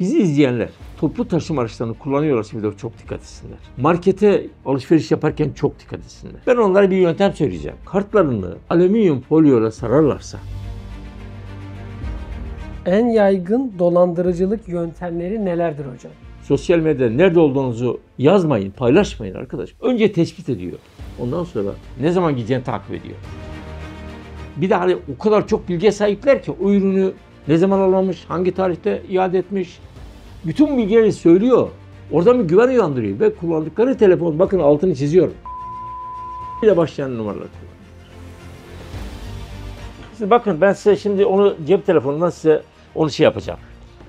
Bizi izleyenler toplu taşıma araçlarını kullanıyorlar şimdi çok dikkat etsinler. Markete alışveriş yaparken çok dikkat etsinler. Ben onlara bir yöntem söyleyeceğim. Kartlarını alüminyum folyoyla sararlarsa. En yaygın dolandırıcılık yöntemleri nelerdir hocam? Sosyal medyada nerede olduğunuzu yazmayın, paylaşmayın arkadaş. Önce tespit ediyor. Ondan sonra ne zaman gideceğini takip ediyor. Bir de hani o kadar çok bilgiye sahipler ki o ürünü ne zaman alınmış, hangi tarihte iade etmiş. Bütün bilgileri söylüyor. Oradan bir güven uyandırıyor. Ve kullandıkları telefon, bakın altını çiziyorum. ile başlayan numaralar kullanıyor. Siz bakın ben size şimdi onu cep telefonundan size onu yapacağım.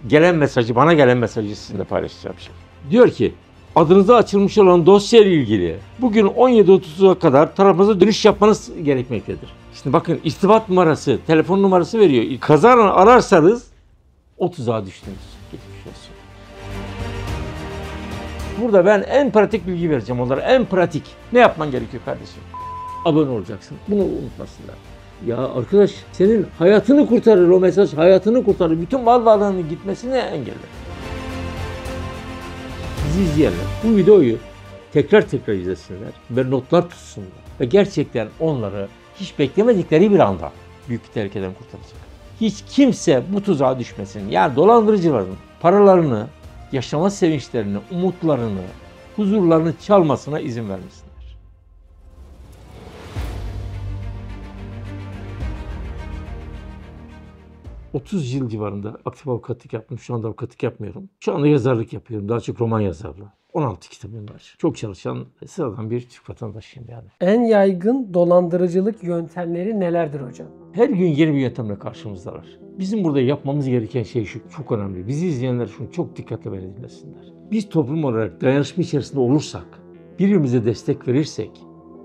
Gelen mesajı, bana gelen mesajı sizinle paylaşacağım şimdi. Diyor ki, adınıza açılmış olan dosya ile ilgili bugün 17.30'a kadar tarafınıza dönüş yapmanız gerekmektedir. Şimdi bakın irtibat numarası, telefon numarası veriyor. Kazanan ararsanız o tuzağa düştünüz. Geçmiş olsun. Burada ben en pratik bilgi vereceğim onlara. En pratik. Ne yapman gerekiyor kardeşim? Abone olacaksın. Bunu unutmasınlar. Ya arkadaş senin hayatını kurtarır o mesaj. Hayatını kurtarır. Bütün mal varlığının gitmesini engeller. Bizi izleyenler bu videoyu tekrar izlesinler ve notlar tutsunlar. Ve gerçekten onları hiç beklemedikleri bir anda büyük bir tehlikeden kurtaracak. Hiç kimse bu tuzağa düşmesin. Yani dolandırıcıların paralarını, yaşama sevinçlerini, umutlarını, huzurlarını çalmasına izin vermesinler. 30 yıl civarında aktif avukatlık yaptım. Şu anda avukatlık yapmıyorum. Şu anda yazarlık yapıyorum. Daha çok roman yazarlığı. 16 kitabım var. Çok çalışan, sıradan bir Türk vatandaşıyım yani. En yaygın dolandırıcılık yöntemleri nelerdir hocam? Her gün yeni bir yöntemle karşımızdalar. Bizim burada yapmamız gereken şey şu, çok önemli. Bizi izleyenler şunu çok dikkatle beni dinlesinler. Biz toplum olarak dayanışma içerisinde olursak, birbirimize destek verirsek,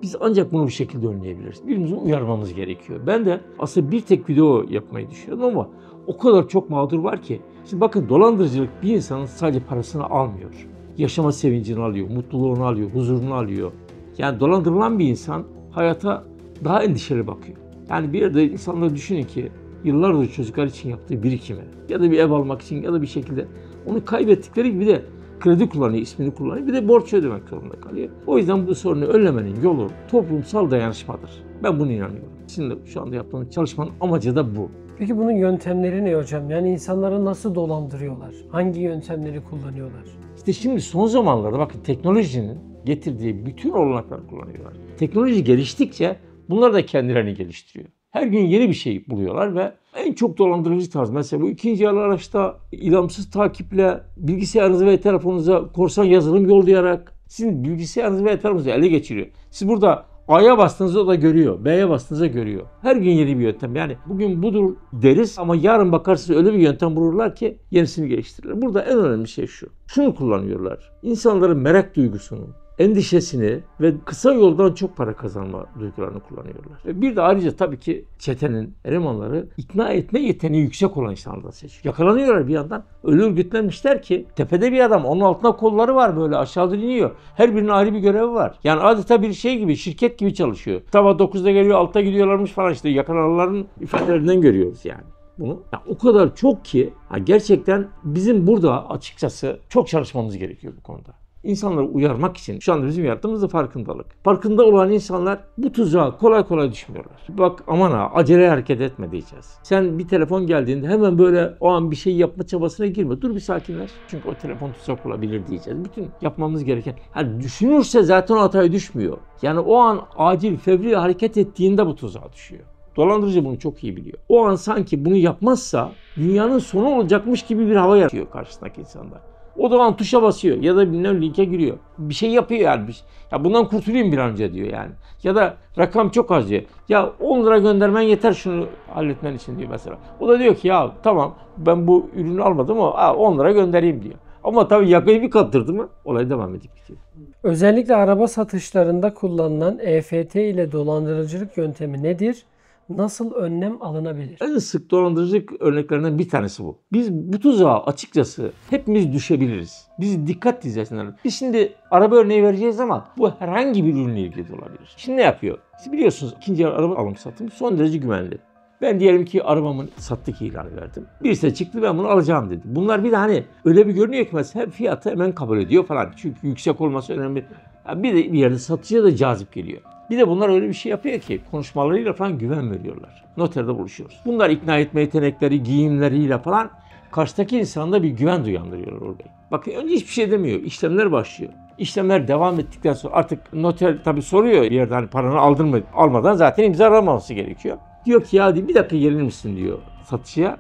biz ancak bunu bir şekilde önleyebiliriz. Birbirimizi uyarmamız gerekiyor. Ben de aslında bir tek video yapmayı düşünüyorum ama o kadar çok mağdur var ki. Şimdi bakın dolandırıcılık bir insanın sadece parasını almıyor. Yaşama sevincini alıyor, mutluluğunu alıyor, huzurunu alıyor. Yani dolandırılan bir insan hayata daha endişeli bakıyor. Yani bir yerde insanlar düşünün ki yıllardır çocuklar için yaptığı birikimi ya da bir ev almak için ya da bir şekilde onu kaybettikleri gibi de kredi kullanıyor, ismini kullanıyor. Bir de borç ödemek zorunda kalıyor. O yüzden bu sorunu önlemenin yolu toplumsal dayanışmadır. Ben bunu inanıyorum. Şimdi şu anda yaptığımız çalışmanın amacı da bu. Peki bunun yöntemleri ne hocam? Yani insanları nasıl dolandırıyorlar? Hangi yöntemleri kullanıyorlar? İşte şimdi son zamanlarda bakın teknolojinin getirdiği bütün olanakları kullanıyorlar. Teknoloji geliştikçe bunlar da kendilerini geliştiriyor. Her gün yeni bir şey buluyorlar ve en çok dolandırıcı tarz. Mesela bu ikinci el araçta ilamsız takiple bilgisayarınızı ve telefonunuza korsan yazılım yollayarak sizin bilgisayarınızı ve telefonunuzu ele geçiriyor. Siz burada A'ya bastığınızda o da görüyor, B'ye bastığınızda görüyor. Her gün yeni bir yöntem. Yani bugün budur deriz ama yarın bakarsınız öyle bir yöntem bulurlar ki yenisini geliştirirler. Burada en önemli şey şu. Şunu kullanıyorlar. İnsanların merak duygusunu, endişesini ve kısa yoldan çok para kazanma duygularını kullanıyorlar. Ve bir de ayrıca tabii ki çetenin elemanları ikna etme yeteneği yüksek olan insanlardan seçiyor. Yakalanıyorlar bir yandan. Öyle örgütlenmişler ki tepede bir adam, onun altında kolları var böyle aşağıda iniyor. Her birinin ayrı bir görevi var. Yani adeta bir şey gibi, şirket gibi çalışıyor. Sabah 9'da geliyor, 6'da gidiyorlarmış falan işte yakalananların ifadelerinden görüyoruz yani. Bunu. Ya o kadar çok ki gerçekten bizim burada açıkçası çok çalışmamız gerekiyor bu konuda. İnsanları uyarmak için şu anda bizim yaptığımız da farkındalık. Farkında olan insanlar bu tuzağa kolay kolay düşmüyorlar. Bak aman ha acele hareket etme diyeceğiz. Sen bir telefon geldiğinde hemen böyle o an bir şey yapma çabasına girme. Dur bir sakinleş. Çünkü o telefon tuzak olabilir diyeceğiz. Bütün yapmamız gereken. Yani düşünürse zaten o hataya düşmüyor. Yani o an acil fevri hareket ettiğinde bu tuzağa düşüyor. Dolandırıcı bunu çok iyi biliyor. O an sanki bunu yapmazsa dünyanın sonu olacakmış gibi bir hava yaratıyor karşısındaki insanda. O zaman tuşa basıyor ya da bilmem linke giriyor. Bir şey yapıyor yani. Ya bundan kurtulayım bir an önce diyor yani. Ya da rakam çok az diyor. Ya 10 lira göndermen yeter şunu halletmen için diyor mesela. O da diyor ki ya tamam ben bu ürünü almadım ama 10 lira göndereyim diyor. Ama tabii yakayı bir kattırdı mı olay devam edip bitiyor. Özellikle araba satışlarında kullanılan EFT ile dolandırıcılık yöntemi nedir? Nasıl önlem alınabilir? En sık dolandırıcılık örneklerinden bir tanesi bu. Biz bu tuzağa açıkçası hepimiz düşebiliriz. Bizi dikkat izlesinler. Biz şimdi araba örneği vereceğiz ama bu herhangi bir ürünle ilgili de olabilir. Şimdi ne yapıyor? Siz biliyorsunuz ikinci araba alım satım son derece güvenli. Ben diyelim ki arabamın sattık ilanı verdim. Birisi de çıktı ben bunu alacağım dedi. Bunlar bir de hani öyle bir görünüyor ki mesela fiyatı hemen kabul ediyor falan. Çünkü yüksek olması önemli. Yani bir de bir yerde satıcıya da cazip geliyor. Bir de bunlar öyle bir şey yapıyor ki konuşmalarıyla falan güven veriyorlar. Noterde buluşuyoruz. Bunlar ikna etme yetenekleri, giyimleriyle falan karşıdaki insanda bir güven uyandırıyorlar orada. Bakın önce hiçbir şey demiyor. İşlemler başlıyor. İşlemler devam ettikten sonra artık noter tabii soruyor bir yerde hani paranı aldın mı? Almadan zaten imzalamaması gerekiyor. Diyor ki ya bir dakika gelir misin diyor satıcıya.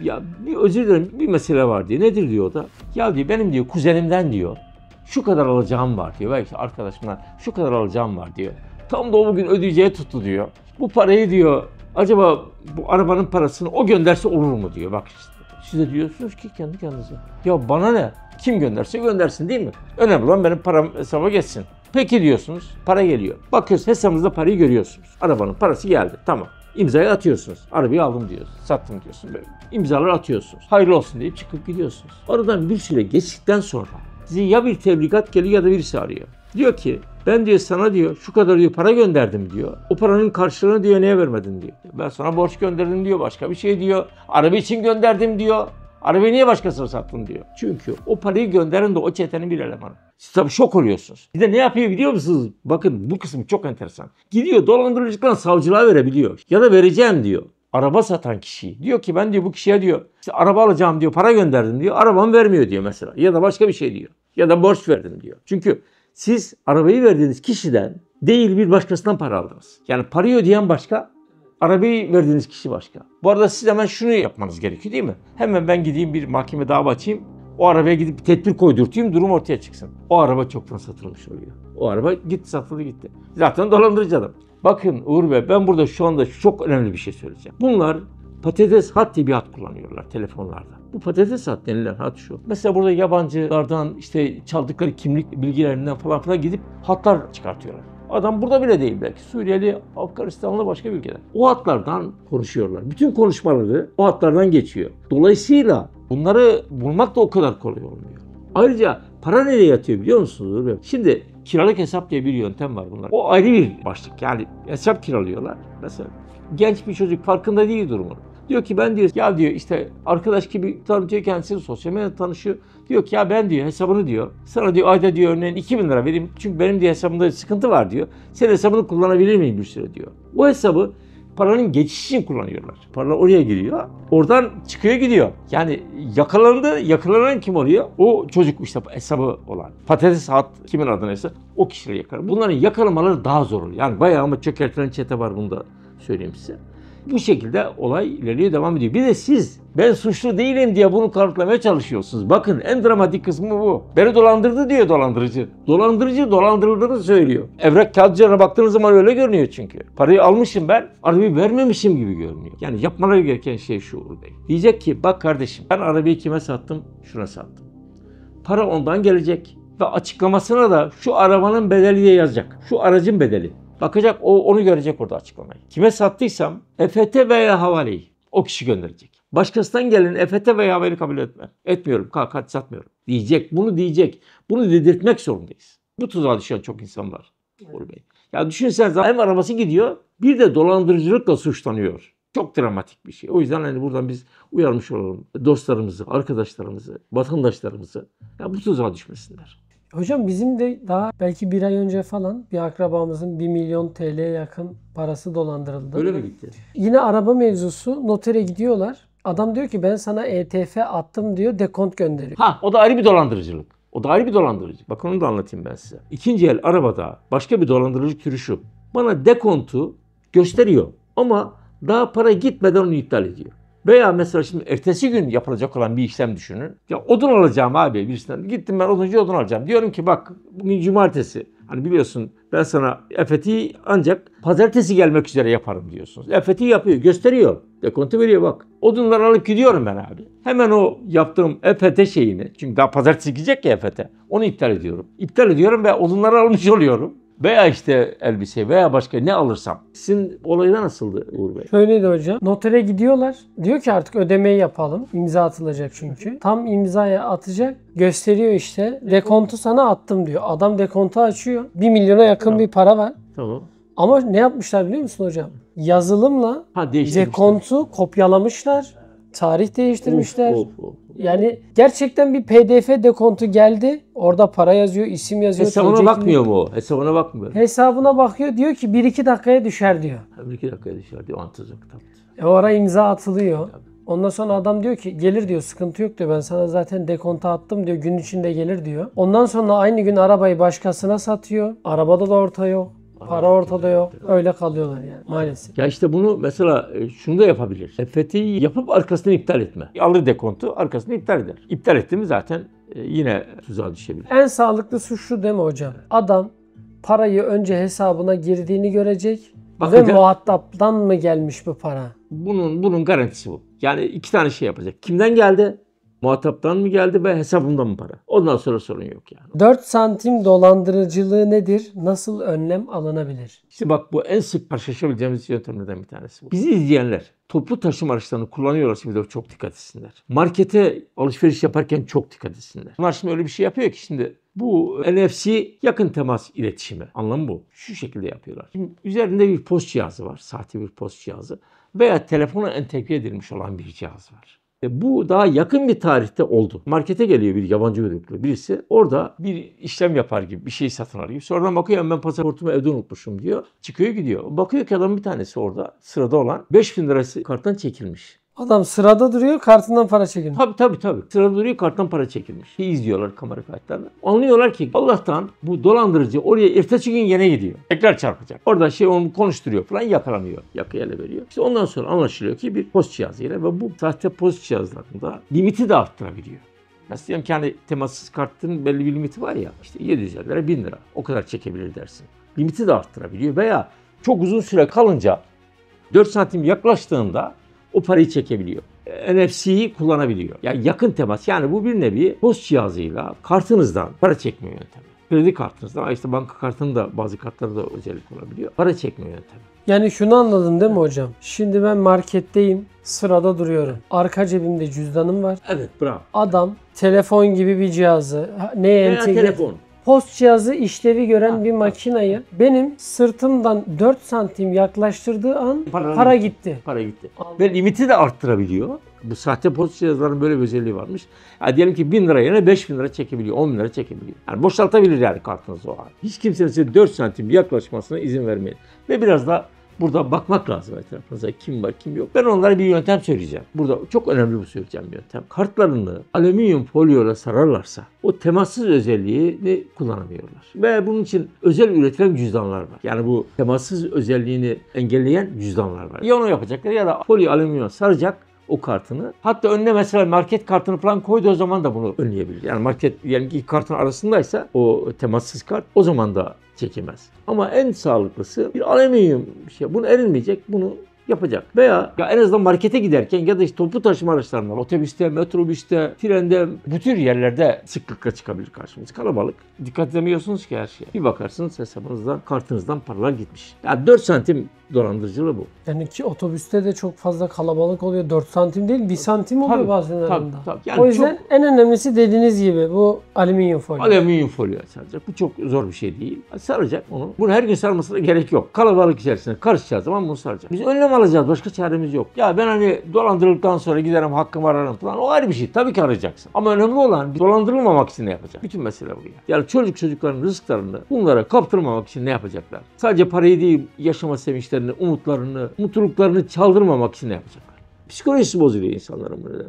Ya bir özür dilerim bir mesele var diyor. Nedir diyor o da. Ya diyor benim diyor kuzenimden diyor şu kadar alacağım var diyor. Belki arkadaşımdan şu kadar alacağım var diyor. Tam da o bugün ödeyeceği tuttu diyor. Bu parayı diyor acaba bu arabanın parasını o gönderse olur mu diyor. Bak işte. Siz de diyorsunuz ki kendi kendinize. Ya bana ne? Kim gönderse göndersin değil mi? Önemli olan benim param hesaba geçsin. Peki diyorsunuz. Para geliyor. Bakıyorsunuz hesabınızda parayı görüyorsunuz. Arabanın parası geldi. Tamam. İmzayı atıyorsunuz. Arabayı aldım diyorsunuz. Sattım diyorsunuz. Böyle. İmzaları atıyorsunuz. Hayırlı olsun deyip çıkıp gidiyorsunuz. Aradan bir süre geçtikten sonra size ya bir tebligat geliyor ya da birisi arıyor. Diyor ki ben diyor sana diyor şu kadar diyor para gönderdim diyor. O paranın karşılığını diyor niye vermedin diyor. Ben sana borç gönderdim diyor. Başka bir şey diyor. Araba için gönderdim diyor. Arabayı niye başkasına sattın diyor. Çünkü o parayı gönderen de o çetenin bir elemanı. Siz tabii şok oluyorsunuz. Bir de ne yapıyor biliyor musunuz? Bakın bu kısım çok enteresan. Gidiyor dolandırıcılıktan savcılığa verebiliyor. Ya da vereceğim diyor. Araba satan kişiyi. Diyor ki ben diyor bu kişiye diyor işte araba alacağım diyor para gönderdim diyor. Arabamı vermiyor diyor mesela. Ya da başka bir şey diyor. Ya da borç verdim diyor. Çünkü siz arabayı verdiğiniz kişiden değil bir başkasından para aldınız. Yani parayı ödeyen başka, arabayı verdiğiniz kişi başka. Bu arada siz hemen şunu yapmanız gerekiyor değil mi? Hemen ben gideyim bir mahkeme dava açayım. O arabaya gidip bir tedbir koydurtayım, durum ortaya çıksın. O araba çoktan satılmış oluyor. O araba gitti satıldı gitti. Zaten dolandırıcı adam. Bakın Uğur Bey ben burada şu anda çok önemli bir şey söyleyeceğim. Bunlar patates hat diye bir hat kullanıyorlar telefonlarda. Bu patates hat denilen hat şu. Mesela burada yabancılardan işte çaldıkları kimlik bilgilerinden falan gidip hatlar çıkartıyorlar. Adam burada bile değil belki. Suriyeli, Afganistanlı başka bir ülkeden. O hatlardan konuşuyorlar. Bütün konuşmaları o hatlardan geçiyor. Dolayısıyla bunları bulmak da o kadar kolay olmuyor. Ayrıca para nereye yatıyor biliyor musunuz? Şimdi kiralık hesap diye bir yöntem var bunlar. O ayrı bir başlık. Yani hesap kiralıyorlar. Mesela genç bir çocuk farkında değil durumun. Diyor ki ben diyor ya diyor işte arkadaş gibi tanıtıyor kendisini sosyal medyada tanışıyor. Diyor ki ya ben diyor hesabını diyor sana diyor ayda diyor örneğin 2.000 lira vereyim. Çünkü benim diyor hesabımda sıkıntı var diyor. Senin hesabını kullanabilir miyim bir süre diyor. O hesabı paranın geçişi için kullanıyorlar. Paralar oraya giriyor. Oradan çıkıyor gidiyor. Yani yakalandı. Yakalanan kim oluyor? O çocuk işte hesabı olan. Patates hat kimin adınaysa o kişileri yakalar. Bunların yakalamaları daha zor oluyor. Yani bayağı ama çökertilen çete var bunu da söyleyeyim size. Bu şekilde olay ileriye devam ediyor. Bir de siz ben suçlu değilim diye bunu kanıtlamaya çalışıyorsunuz. Bakın en dramatik kısmı bu. Beni dolandırdı diyor dolandırıcı. Dolandırıcı dolandırıldığını söylüyor. Evrak kağıtçılarına baktığınız zaman öyle görünüyor çünkü. Parayı almışım ben, arabayı vermemişim gibi görünüyor. Yani yapmaları gereken şey şu Uğur Bey. Diyecek ki bak kardeşim ben arabayı kime sattım? Şuna sattım. Para ondan gelecek. Ve açıklamasına da şu arabanın bedeli diye yazacak. Şu aracın bedeli. Bakacak onu görecek orada açıklamayı. Kime sattıysam EFT veya havaleyi o kişi gönderecek. Başkasından gelen EFT veya havaleyi kabul etme. Etmiyorum. Hadi satmıyorum. Diyecek. Bunu diyecek. Bunu dedirtmek zorundayız. Bu tuzağa düşen çok insan var. Uğur Bey. Ya düşünsenize hem arabası gidiyor bir de dolandırıcılıkla suçlanıyor. Çok dramatik bir şey. O yüzden hani buradan biz uyarmış olalım. Dostlarımızı, arkadaşlarımızı, vatandaşlarımızı ya bu tuzağa düşmesinler. Hocam bizim de daha belki bir ay önce falan bir akrabamızın 1 milyon TL'ye yakın parası dolandırıldı. Öyle mi gitti? Yine araba mevzusu notere gidiyorlar. Adam diyor ki ben sana ETF attım diyor dekont gönderiyor. O da ayrı bir dolandırıcılık. O da ayrı bir dolandırıcılık. Bakın onu da anlatayım ben size. İkinci el arabada başka bir dolandırıcılık türü şu. Bana dekontu gösteriyor ama daha para gitmeden onu iptal ediyor. Veya mesela şimdi ertesi gün yapılacak olan bir işlem düşünün. Ya odun alacağım abi birisinden. Gittim ben oduncu odun alacağım. Diyorum ki bak bugün cumartesi. Hani biliyorsun ben sana EFT'yi ancak pazartesi gelmek üzere yaparım diyorsunuz. EFT yapıyor, gösteriyor. Dekontu veriyor bak. Odunları alıp gidiyorum ben abi. Hemen o yaptığım EFT şeyini. Çünkü daha pazartesi gidecek ya EFT. Onu iptal ediyorum. İptal ediyorum ve odunları almış oluyorum. Veya işte elbise veya başka ne alırsam. Sizin olayda nasıldı Uğur Bey? Şöyleydi hocam. Notere gidiyorlar. Diyor ki artık ödemeyi yapalım. İmza atılacak çünkü. Tam imzaya atacak. Gösteriyor işte. Dekontu sana attım diyor. Adam dekontu açıyor. 1 milyona yakın bir para var. Tamam. Ama ne yapmışlar biliyor musun hocam? Yazılımla Değiştirmişler. dekontu kopyalamışlar. Tarih değiştirmişler. Of. Yani gerçekten bir PDF dekontu geldi. Orada para yazıyor, isim yazıyor. Hesabına bakmıyor mu o? Hesabına bakmıyor. Hesabına bakıyor. Diyor ki 1-2 dakikaya düşer diyor. 1-2 dakikaya düşer diyor. Antiz yok. O ara imza atılıyor. Ondan sonra adam diyor ki gelir diyor, sıkıntı yok diyor, ben sana zaten dekonta attım diyor, gün içinde gelir diyor. Ondan sonra aynı gün arabayı başkasına satıyor. Arabada da orta yok. Para ortada yok. Öyle kalıyorlar yani maalesef. Ya işte bunu mesela şunu da yapabilir. EFT'yi yapıp arkasını iptal etme. Alır dekontu, arkasını iptal eder. İptal etti mi zaten yine tuzağa düşebilir. En sağlıklısı şu değil mi hocam? Adam parayı önce hesabına girdiğini görecek ve muhataptan mı gelmiş bu para? Bunun garantisi bu. Yani 2 tane şey yapacak. Kimden geldi? Muhataptan mı geldi ve hesabımdan mı para? Ondan sonra sorun yok yani. 4 santim dolandırıcılığı nedir? Nasıl önlem alınabilir? İşte bak, bu en sık karşılaşabileceğimiz yöntemlerden bir tanesi bu. Bizi izleyenler toplu taşıma araçlarını kullanıyorlar, şimdi çok dikkat etsinler. Markete alışveriş yaparken çok dikkat etsinler. Bunlar şimdi öyle bir şey yapıyor ki şimdi bu NFC yakın temas iletişimi. Anlamı bu. Şu şekilde yapıyorlar. Şimdi üzerinde bir post cihazı var. Sahte bir post cihazı. Veya telefona entegre edilmiş olan bir cihaz var. Bu daha yakın bir tarihte oldu. Markete geliyor bir yabancı uyruklu birisi. Orada bir işlem yapar gibi bir şey satın alıyor. Sonradan bakıyor, ben pasaportumu evde unutmuşum diyor. Çıkıyor gidiyor. Bakıyor ki adamın bir tanesi orada sırada olan 5.000 lirası karttan çekilmiş. Adam sırada duruyor, kartından para çekilmiş. Tabii. Sırada duruyor, karttan para çekilmiş. İzliyorlar kamera kayıtlarını. Anlıyorlar ki Allah'tan bu dolandırıcı oraya ertesi gün yine gidiyor. Tekrar çarpacak. Orada onu konuşturuyor falan, yakalanıyor. Yakıya ele veriyor. İşte ondan sonra anlaşılıyor ki bir post cihazıyla ve bu sahte post cihazlarında limiti de arttırabiliyor. Mesela diyelim ki hani temassız kartın belli bir limiti var ya, işte 700 lira, 1000 lira o kadar çekebilir dersin. Limiti de arttırabiliyor veya çok uzun süre kalınca 4 santim yaklaştığında o parayı çekebiliyor. NFC'yi kullanabiliyor. Yani yakın temas. Yani bu bir nevi post cihazıyla kartınızdan para çekme yöntemi. Kredi kartınızdan, işte banka kartının da bazı kartlarda da özellik olabiliyor. Para çekme yöntemi. Yani şunu anladın değil mi hocam? Şimdi ben marketteyim, sırada duruyorum. Arka cebimde cüzdanım var. Evet, bravo. Adam telefon gibi bir cihazı, neye entegre? Telefon. Post cihazı işlevi gören bir makinayı benim sırtımdan 4 santim yaklaştırdığı an para gitti. Para gitti. Ve limiti de arttırabiliyor. Bu sahte post cihazlarının böyle bir özelliği varmış. Ya diyelim ki 1000 lira yerine 5.000 lira çekebiliyor, 10.000 lira çekebiliyor. Yani boşaltabilir yani kartınızı o an. Hiç kimsenin size 4 santim yaklaşmasına izin vermeyin. Ve biraz da burada bakmak lazım etrafınıza. Kim var, kim yok. Ben onlara bir yöntem söyleyeceğim. Burada çok önemli bu söyleyeceğim bir yöntem. Kartlarını alüminyum folyoyla sararlarsa o temassız özelliğini kullanamıyorlar. Ve bunun için özel üretilen cüzdanlar var. Yani bu temassız özelliğini engelleyen cüzdanlar var. Ya onu yapacaklar ya da folyo alüminyum saracak o kartını. Hatta önüne mesela market kartını falan koyduğu zaman da bunu önleyebilir. Yani market diyelim ki kartın arasındaysa o temassız kart, o zaman da çekemez. Ama en sağlıklısı bir alüminyum şey. Bunu erinmeyecek, bunu yapacak. Veya ya en azından markete giderken ya da işte toplu taşıma araçlarında, otobüste, metrobüste, trende, bu tür yerlerde sıklıkla çıkabilir karşımıza. Kalabalık. Dikkat edemiyorsunuz ki her şeye. Bir bakarsınız hesabınızdan, kartınızdan paralar gitmiş. Yani 4 santim dolandırıcılığı bu. Yani ki otobüste de çok fazla kalabalık oluyor. 4 santim değil, 1 santim oluyor bazen arasında. Yani o yüzden en önemlisi dediğiniz gibi bu alüminyum folyo. Alüminyum folyo saracak. Bu çok zor bir şey değil. Saracak onu. Bunu her gün sarmasına gerek yok. Kalabalık içerisinde karışacağı zaman bunu saracak. Biz önlem alacağız. Başka çaremiz yok. Ya ben hani dolandırıldıktan sonra giderim hakkımı ararım falan. O ayrı bir şey. Tabii ki arayacaksın. Ama önemli olan dolandırılmamak için ne yapacak? Bütün mesele bu ya. Yani çocukların rızıklarını bunlara kaptırmamak için ne yapacaklar? Sadece parayı değil, yaşama sevinçlerini, umutlarını, mutluluklarını çaldırmamak için ne yapacaklar? Psikolojisi bozuluyor insanların bu nedenle.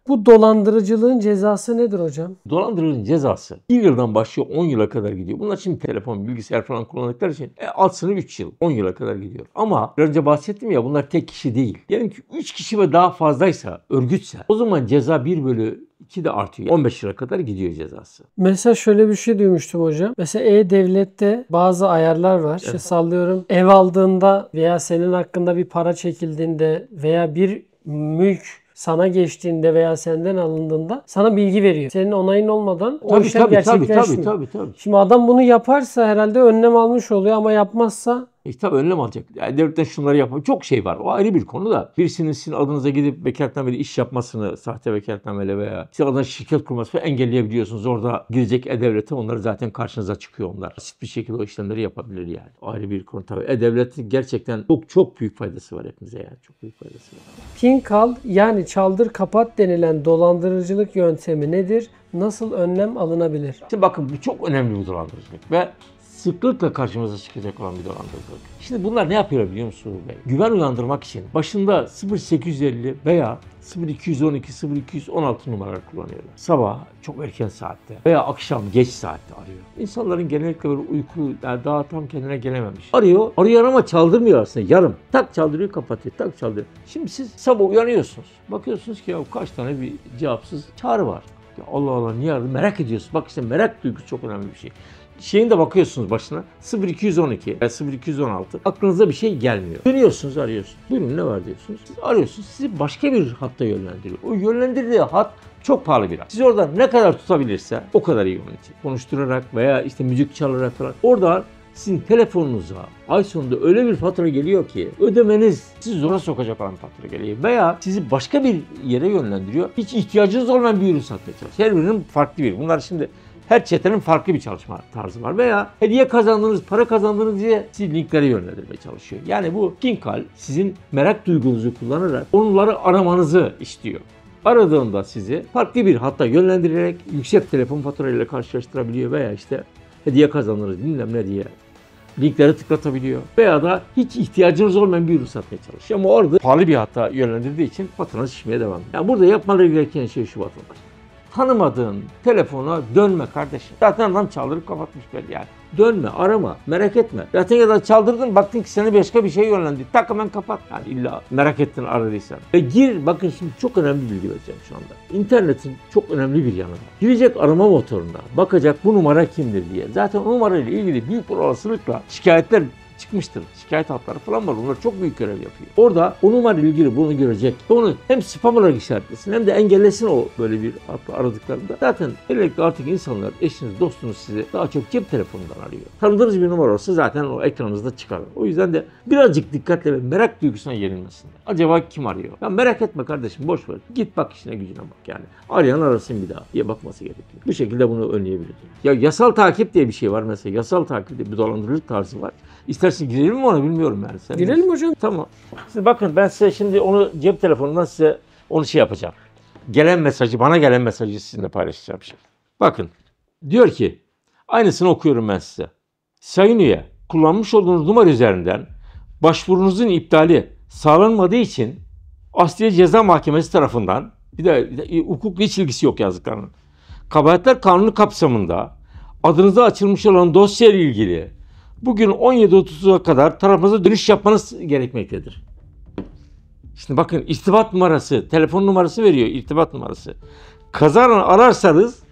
Bu dolandırıcılığın cezası nedir hocam? Dolandırıcılığın cezası 1 yıldan başlıyor 10 yıla kadar gidiyor. Bunlar şimdi telefon, bilgisayar falan kullandıkları için alt sınır 3 yıl, 10 yıla kadar gidiyor. Ama önce bahsettim ya, bunlar tek kişi değil. Diyelim ki 3 kişi ve daha fazlaysa, örgütse o zaman ceza 1/2 de artıyor. 15 yıla kadar gidiyor cezası. Mesela şöyle bir şey duymuştum hocam. Mesela E-Devlet'te bazı ayarlar var. İşte sallıyorum, ev aldığında veya senin hakkında bir para çekildiğinde veya bir mülk sana geçtiğinde veya senden alındığında sana bilgi veriyor. Senin onayın olmadan o işlem gerçekleşmiyor. Tabii. Şimdi adam bunu yaparsa herhalde önlem almış oluyor ama yapmazsa Tabii önlem alacak. Yani devletten şunları yapıyor. Çok şey var. O ayrı bir konu da. Birisinin sizin adınıza gidip vekaletnameyle iş yapmasını, sahte vekaletnameyle veya sizin adına şirket kurmasını engelleyebiliyorsunuz. Orada girecek E-Devlet'e onları zaten karşınıza çıkıyor onlar. Basit bir şekilde o işlemleri yapabilir yani. O ayrı bir konu tabii. E-Devlet'in gerçekten çok büyük faydası var hepimize yani. Çok büyük faydası var. PIN kal yani çaldır kapat denilen dolandırıcılık yöntemi nedir? Nasıl önlem alınabilir? Şimdi bakın bu çok önemli bir dolandırıcılık ve sıklıkla karşımıza çıkacak olan bir dolandırıcılık. Şimdi bunlar ne yapıyor biliyor musunuz Bey? Güven uyandırmak için başında 0850 veya 0212, 0216 numaralar kullanıyorlar. Sabah çok erken saatte veya akşam geç saatte arıyor. İnsanların genellikle böyle uyku, yani daha tam kendine gelememiş. Arıyor ama çaldırmıyor aslında yarım. Tak çaldırıyor kapatıyor, tak çaldırıyor. Şimdi siz sabah uyanıyorsunuz. Bakıyorsunuz ki ya kaç tane bir cevapsız çağrı var. Ya Allah Allah niye aradı? Merak ediyorsun. Bak işte merak duygusu çok önemli bir şey. Şeyin de bakıyorsunuz başına 0212 veya 0216 aklınıza bir şey gelmiyor. Dönüyorsunuz arıyorsunuz. Buyurun ne var diyorsunuz. Siz arıyorsunuz. Sizi başka bir hatta yönlendiriyor. O yönlendirdiği hat çok pahalı bir hat. Siz oradan ne kadar tutabilirse o kadar iyi onun için. Konuşturarak veya işte müzik çalarak falan. Oradan sizin telefonunuza ay sonunda öyle bir fatura geliyor ki ödemeniz sizi zora sokacak olan fatura geliyor. Veya sizi başka bir yere yönlendiriyor. Hiç ihtiyacınız olmayan bir ürün satmaya çalışıyor. Her ürünün farklı bir. Bunlar şimdi her çetenin farklı bir çalışma tarzı var. Veya hediye kazandığınız, para kazandığınız diye sizi linklere yönlendirmeye çalışıyor. Yani bu PIN-KAL sizin merak duygunuzu kullanarak onları aramanızı istiyor. Aradığında sizi farklı bir hatta yönlendirerek yüksek telefon faturayla karşılaştırabiliyor veya işte hediye kazandınız bilmem ne diye linkleri tıklatabiliyor. Veya da hiç ihtiyacınız olmayan bir ürün satmaya çalışıyor. Ama orada pahalı bir hatta yönlendirdiği için faturanız şişmeye devam ediyor. Yani burada yapmaları gereken şey şu vatandaş. Tanımadığın telefona dönme kardeşim. Zaten adam çaldırıp kapatmış belli yani. Dönme, arama, merak etme. Zaten ya da çaldırdın, baktın ki seni başka bir şey yönlendi. Tak hemen kapat. Yani illa merak ettin aradıysan. Ve gir, bakın şimdi çok önemli bir bilgi vereceğim şu anda. İnternetin çok önemli bir yanı var. Girecek arama motoruna, bakacak bu numara kimdir diye. Zaten o numarayla ilgili büyük bir olasılıkla şikayetler çıkmıştır. Şikayet hatları falan var. Bunlar çok büyük görev yapıyor. Orada o numarayla ilgili bunu görecek. Onu hem spam olarak işaretlesin hem de engellesin o böyle bir hatta aradıklarında. Zaten özellikle artık insanlar, eşiniz, dostunuz sizi daha çok cep telefonundan arıyor. Tanıdığınız bir numara olsa zaten o ekranınızda çıkar. O yüzden de birazcık dikkatle ve merak duygusuna yenilmesinler. Acaba kim arıyor? Ya merak etme kardeşim, boş ver. Git bak işine gücüne bak yani. Arayan arasın bir daha diye bakması gerekiyor. Bu şekilde bunu önleyebiliriz. Ya yasal takip diye bir şey var mesela. Yasal takip diye bir dolandırıcılık tarzı var. İstersen girelim mi ona bilmiyorum yani. Sen Girelim hocam. Tamam. Siz bakın ben size şimdi onu cep telefonundan size onu yapacağım. Bana gelen mesajı sizinle paylaşacağım şimdi. Bakın diyor ki aynısını okuyorum ben size. Sayın üye, kullanmış olduğunuz numara üzerinden başvurunuzun iptali sağlanmadığı için Asliye Ceza Mahkemesi tarafından bir de hukukla hiç ilgisi yok yazdıklarının. Kabahatler Kanunu kapsamında adınıza açılmış olan dosya ile ilgili bugün 17.30'a kadar tarafınıza dönüş yapmanız gerekmektedir. Şimdi bakın irtibat numarası, telefon numarası veriyor, irtibat numarası. Kazanan ararsanız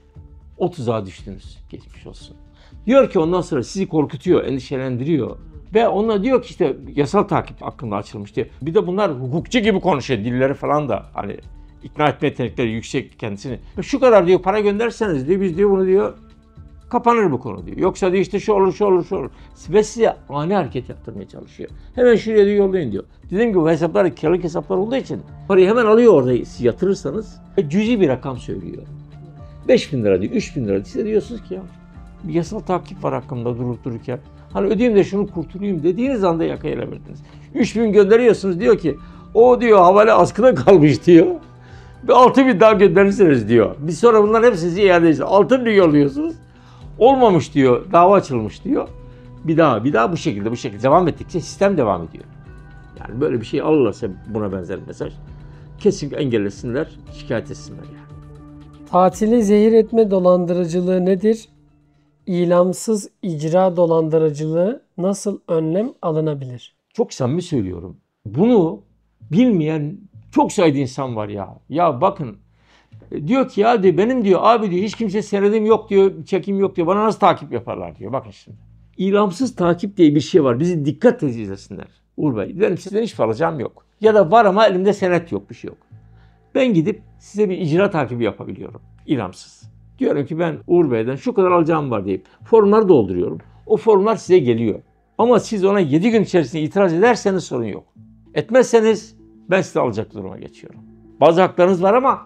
o tuzağa düştünüz. Geçmiş olsun. Diyor ki ondan sonra sizi korkutuyor, endişelendiriyor. Ve ona diyor ki işte yasal takip hakkında açılmış diyor. Bir de bunlar hukukçu gibi konuşuyor. Dilleri falan da hani ikna etme yetenekleri yüksek kendisini. Şu kadar diyor para gönderseniz diyor biz diyor bunu diyor kapanır bu konu diyor. Yoksa diyor işte şu olur şu olur şu olur. Ve size ani hareket yaptırmaya çalışıyor. Hemen şuraya diyor yollayın diyor. Dediğim gibi bu hesaplar kiralık hesaplar olduğu için parayı hemen alıyor orada siz yatırırsanız. Ve cüzi bir rakam söylüyor. 5.000 lira diyor, 3.000 lira diyor. Size diyorsunuz ki ya bir yasal takip var hakkımda durup dururken. Hani ödeyeyim de şunu kurtulayım dediğiniz anda yakayla verdiniz. 3.000 gönderiyorsunuz diyor ki o diyor havale askıda kalmış diyor. Ve 6.000 daha gönderirsiniz diyor. Biz sonra bunların hepsini iade edeceğiz. 6.000 yolluyorsunuz. Olmamış diyor, dava açılmış diyor. Bir daha bu şekilde devam ettikçe sistem devam ediyor. Yani böyle bir şey alırlarsa buna benzer mesaj kesinlikle engellesinler, şikayet etsinler yani. Tatili zehir etme dolandırıcılığı nedir? İlamsız icra dolandırıcılığı nasıl önlem alınabilir? Çok samimi söylüyorum. Bunu bilmeyen çok sayıda insan var ya. Ya bakın diyor ki ya diyor, benim diyor abi diyor hiç kimse senedim yok diyor, çekim yok diyor. Bana nasıl takip yaparlar diyor. Bakın şimdi. İlamsız takip diye bir şey var. Bizi dikkatle izlesinler. Uğur Bey benim sizden hiç alacağım yok. Ya da var ama elimde senet yok, bir şey yok. Ben gidip size bir icra takibi yapabiliyorum. İlamsız. Diyorum ki ben Uğur Bey'den şu kadar alacağım var deyip formları dolduruyorum. O formlar size geliyor. Ama siz ona 7 gün içerisinde itiraz ederseniz sorun yok. Etmezseniz ben sizi alacak duruma geçiyorum. Bazı haklarınız var ama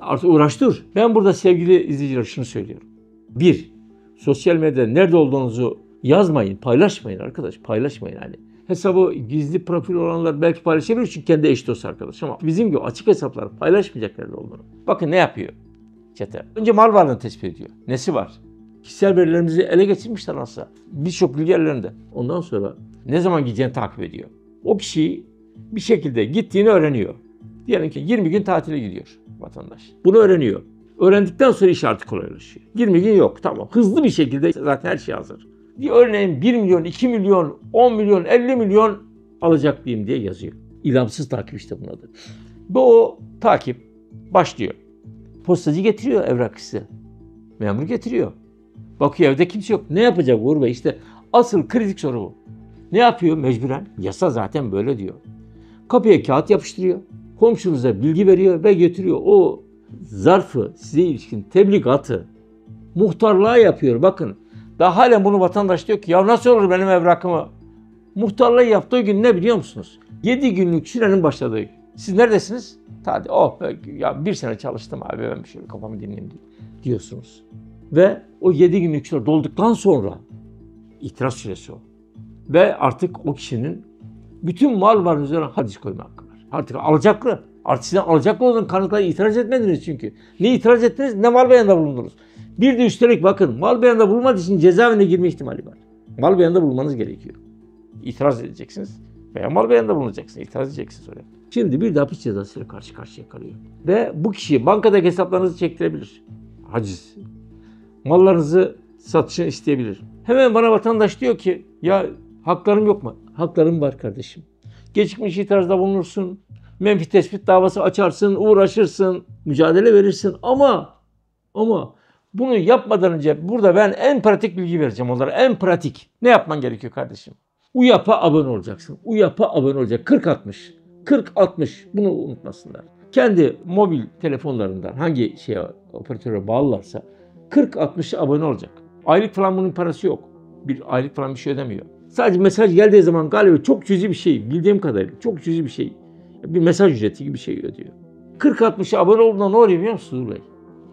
artık uğraş dur. Ben burada sevgili izleyiciler şunu söylüyorum. 1. Sosyal medyada nerede olduğunuzu yazmayın, paylaşmayın arkadaş. Paylaşmayın yani. Hesabı gizli profil olanlar belki paylaşabilir çünkü kendi eş dost arkadaş ama bizim gibi açık hesaplar paylaşmayacak nerede olduğunu. Bakın ne yapıyor çete. Önce mal varlığını tespit ediyor. Nesi var? Kişisel verilerimizi ele geçirmişler nasıl? Birçok bilgi ellerinde. Ondan sonra ne zaman gideceğini takip ediyor. O kişiyi bir şekilde gittiğini öğreniyor. Diyelim ki 20 gün tatile gidiyor vatandaş. Bunu öğreniyor. Öğrendikten sonra iş artık kolaylaşıyor. 20 gün yok, tamam. Hızlı bir şekilde zaten her şey hazır. Örneğin 1 milyon, 2 milyon, 10 milyon, 50 milyon alacaklıyım diye yazıyor. İlamsız takip işte bunun adı. Bu takip başlıyor. Postacı getiriyor evrak size. Memur getiriyor. Bakıyor evde kimse yok. Ne yapacak Uğur Bey? İşte asıl kritik soru bu. Ne yapıyor mecburen? Yasa zaten böyle diyor. Kapıya kağıt yapıştırıyor. Komşunuza bilgi veriyor ve götürüyor. O zarfı, size ilişkin tebligatı muhtarlığa yapıyor. Bakın daha halen bunu vatandaş diyor ki ya nasıl olur benim evrakımı? Muhtarlığı yaptığı gün ne biliyor musunuz? 7 günlük sürenin başladığı gün. Siz neredesiniz? Hadi ya 1 sene çalıştım abi ben şöyle kafamı dinleyeyim diyorsunuz. Ve o 7 günlük süre dolduktan sonra itiraz süresi o. Ve artık o kişinin bütün mal varlığının üzerine hadis koyma hakkı var. Artık alacaklı. Artık sizden alacaklı olan kanıtlara itiraz etmediniz çünkü. Ne itiraz ettiniz ne mal beyanında bulundunuz. Bir de üstelik bakın mal beyanında bulunmadığı için cezaevine girme ihtimali var. Mal beyanında bulunmanız gerekiyor. İtiraz edeceksiniz veya mal beyanında bulunacaksınız. İtiraz edeceksiniz oraya. Şimdi bir de hapis cezasıyla karşı karşıya kalıyor. Ve bu kişi bankadaki hesaplarınızı çektirebilir. Haciz. Mallarınızı satışını isteyebilir. Hemen bana vatandaş diyor ki ya haklarım yok mu? Haklarım var kardeşim. Gecikmiş itirazda bulunursun. Menfi tespit davası açarsın, uğraşırsın, mücadele verirsin ama bunu yapmadan önce burada ben en pratik bilgi vereceğim onlara. En pratik. Ne yapman gerekiyor kardeşim? UYAP'a abone olacaksın. UYAP'a abone olacak. 40-60. 40-60. Bunu unutmasınlar. Kendi mobil telefonlarından hangi operatöre bağlılarsa 40-60'a abone olacak. Aylık falan bunun parası yok. Bir aylık falan bir şey ödemiyor. Sadece mesaj geldiği zaman galiba çok cüzi bir şey. Bildiğim kadarıyla çok cüzi bir şey. Bir mesaj ücreti gibi bir şey ödüyor. 40-60'a abone olduğunda ne oluyor biliyor musunuz Uğur Bey?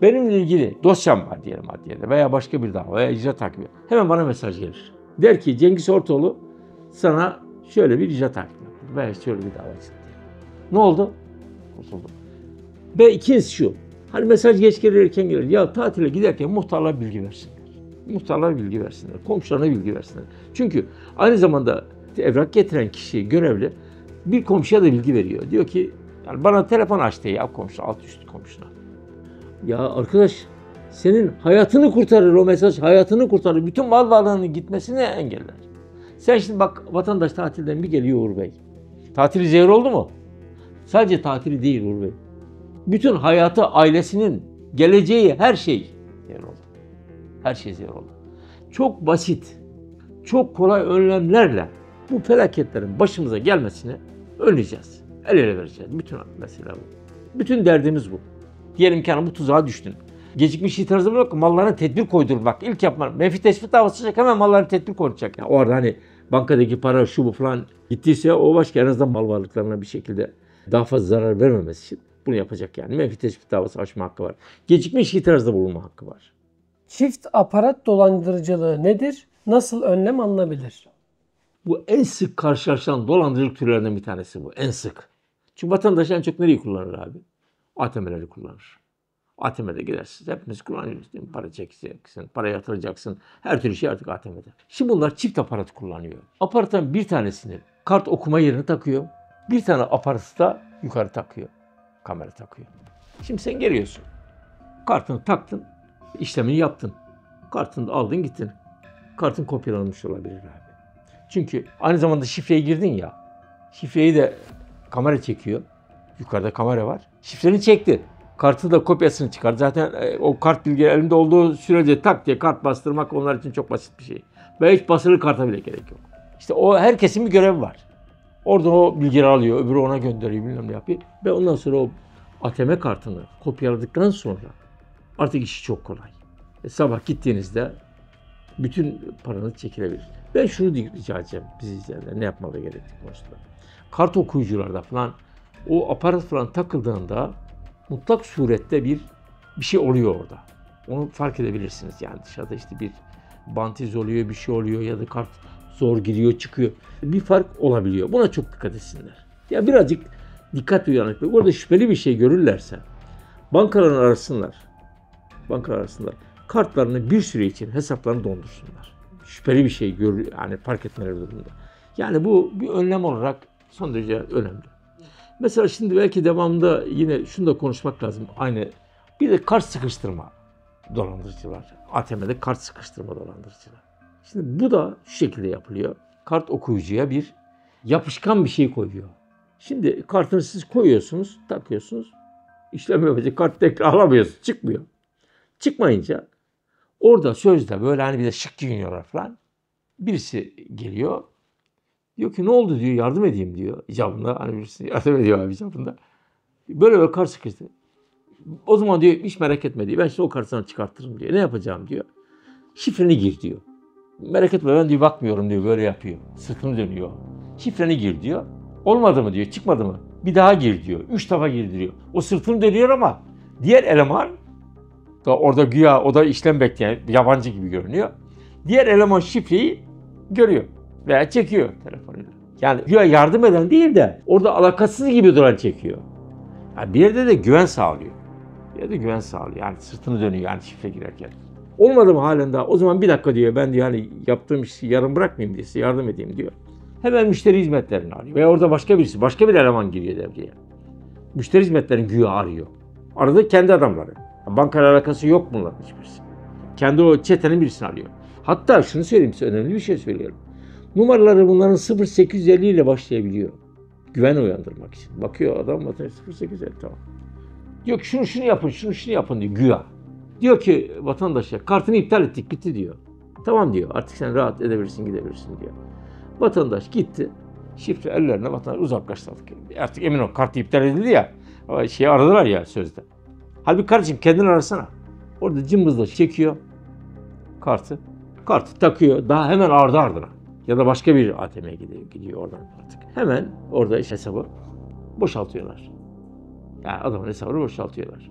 Benimle ilgili dosyam var diyelim adliyede veya başka bir dava veya icra takibi. Hemen bana mesaj gelir. Der ki Cengiz Ortoğlu sana şöyle bir icra takibi yaptı veya şöyle bir dava çıktı. Ne oldu? Kurtuldum. Ve ikincisi şu. Hani mesaj geç gelir erken gelir. Ya tatile giderken muhtarlara bilgi versinler. Muhtarlara bilgi versinler. Komşularına bilgi versinler. Çünkü aynı zamanda evrak getiren kişi görevli bir komşuya da bilgi veriyor. Diyor ki yani bana telefon açtı ya komşu alt üst komşuna. Ya arkadaş senin hayatını kurtarır o mesaj. Hayatını kurtarır. Bütün mal varlığının gitmesini engeller. Sen şimdi bak vatandaş tatilden bir geliyor Uğur Bey. Tatili zehir oldu mu? Sadece tatili değil Uğur Bey. Bütün hayatı, ailesinin, geleceği, her şey zehir oldu. Her şey zehir oldu. Çok basit, çok kolay önlemlerle bu felaketlerin başımıza gelmesini önleyeceğiz. El ele vereceğiz. Bütün mesele bu. Bütün derdimiz bu. Diyelim ki bu tuzağa düştün. Gecikmiş itirazı bırak, mallarına tedbir koydur. Bak ilk yapma. Menfi tespit davası açacak hemen mallarına tedbir koyacak. Yani o arada hani bankadaki para şu bu falan gittiyse o başka en azından mal varlıklarına bir şekilde daha fazla zarar vermemesi için bunu yapacak yani. Menfi tespit davası açma hakkı var. Gecikmiş itirazda bulunma hakkı var. Çift aparat dolandırıcılığı nedir? Nasıl önlem alınabilir? Bu en sık karşılaşılan dolandırıcılık türlerinden bir tanesi bu. En sık. Çünkü vatandaş en çok nereyi kullanır abi? ATM'leri kullanır. ATM'de gidersiniz. Hepiniz kullanıyorsunuz değil mi? Para çekeceksin, para yatıracaksın. Her türlü şey artık ATM'de. Şimdi bunlar çift aparat kullanıyor. Aparatın bir tanesini kart okuma yerine takıyor. Bir tane aparatı da yukarı takıyor. Kamera takıyor. Şimdi sen geliyorsun. Kartını taktın. İşlemini yaptın. Kartını da aldın gittin. Kartın kopyalanmış olabilir abi. Çünkü aynı zamanda şifreyi girdin ya. Şifreyi de kamera çekiyor. Yukarıda kamera var. Şifreni çekti. Kartı da kopyasını çıkar. Zaten o kart bilgileri elinde olduğu sürece tak diye kart bastırmak onlar için çok basit bir şey. Ve hiç basılı karta bile gerek yok. İşte o herkesin bir görevi var. Oradan o bilgileri alıyor, öbürü ona gönderiyor, bilmem ne yapıyor. Ve ondan sonra o ATM kartını kopyaladıktan sonra artık işi çok kolay. Sabah gittiğinizde bütün paranız çekilebilir. Ben şunu rica edeceğim bizi izleyenler ne yapmalı gerektiği konusunda. Kart okuyucularda falan o aparat falan takıldığında mutlak surette bir şey oluyor orada. Onu fark edebilirsiniz yani dışarıda işte bir bantiz oluyor, bir şey oluyor ya da kart zor giriyor çıkıyor. Bir fark olabiliyor. Buna çok dikkat etsinler. Ya birazcık dikkat uyanık. Orada şüpheli bir şey görürlerse bankaların arasınlar. Bankalar arasınlar. Kartlarını bir süre için hesaplarını dondursunlar. Şüpheli bir şey yani fark etmeleri durumunda. Yani bu bir önlem olarak son derece önemli. Mesela şimdi belki devamında yine şunu da konuşmak lazım. Aynı bir de kart sıkıştırma dolandırıcılar. ATM'de kart sıkıştırma dolandırıcılar. Şimdi bu da şu şekilde yapılıyor. Kart okuyucuya bir yapışkan bir şey koyuyor. Şimdi kartını siz koyuyorsunuz, takıyorsunuz. İşlem yapacak kart tekrar alamıyorsunuz, çıkmıyor. Çıkmayınca orada sözde böyle hani bir de şık giyiniyorlar falan. Birisi geliyor. Diyor ki ne oldu diyor, yardım edeyim diyor icabında. Hani birisi yardım ediyor abi icabında. Böyle kart sıkıştı. O zaman diyor hiç merak etme diyor. Ben şimdi o kartı sana çıkartırım diyor. Ne yapacağım diyor. Şifreni gir diyor. Merak etme ben diyor bakmıyorum diyor, böyle yapıyor. Sırtını dönüyor. Şifreni gir diyor. Olmadı mı diyor, çıkmadı mı? Bir daha gir diyor. 3 defa gir diyor. O sırtını dönüyor ama diğer eleman da orada güya o da işlem bekleyen yabancı gibi görünüyor. Diğer eleman şifreyi görüyor veya çekiyor telefonuyla. Yani güya yardım eden değil de orada alakasız gibi duran çekiyor. Yani bir yerde de güven sağlıyor. Bir yerde güven sağlıyor. Yani sırtını dönüyor yani şifre girerken. Olmadı mı halen daha? O zaman bir dakika diyor ben diyor hani yaptığım işi yarım bırakmayayım diye size yardım edeyim diyor. Hemen müşteri hizmetlerini arıyor. Veya orada başka bir eleman giriyor devreye. Müşteri hizmetlerini güya arıyor. Arada kendi adamları. Bankayla alakası yok bunların hiçbirisi. Kendi o çetenin birisini arıyor. Hatta şunu söyleyeyim size, önemli bir şey söylüyorum. Numaraları bunların 0850 ile başlayabiliyor. Güven uyandırmak için. Bakıyor adam 0850 tamam. Diyor ki şunu yapın, şunu yapın diyor güya. Diyor ki vatandaşa kartını iptal ettik bitti diyor. Tamam diyor artık sen rahat edebilirsin gidebilirsin diyor. Vatandaş gitti. Şifre ellerine vatandaş uzaklaştırdık. Artık emin ol kartı iptal edildi ya. Şeyi aradılar ya sözde. Halbuki kardeşim kendini arasana. Orada cımbızla çekiyor kartı. Kartı takıyor daha hemen ardı ardına. Ya da başka bir ATM'ye gidiyor oradan artık. Hemen orada hesabı boşaltıyorlar. Yani adamın hesabını boşaltıyorlar.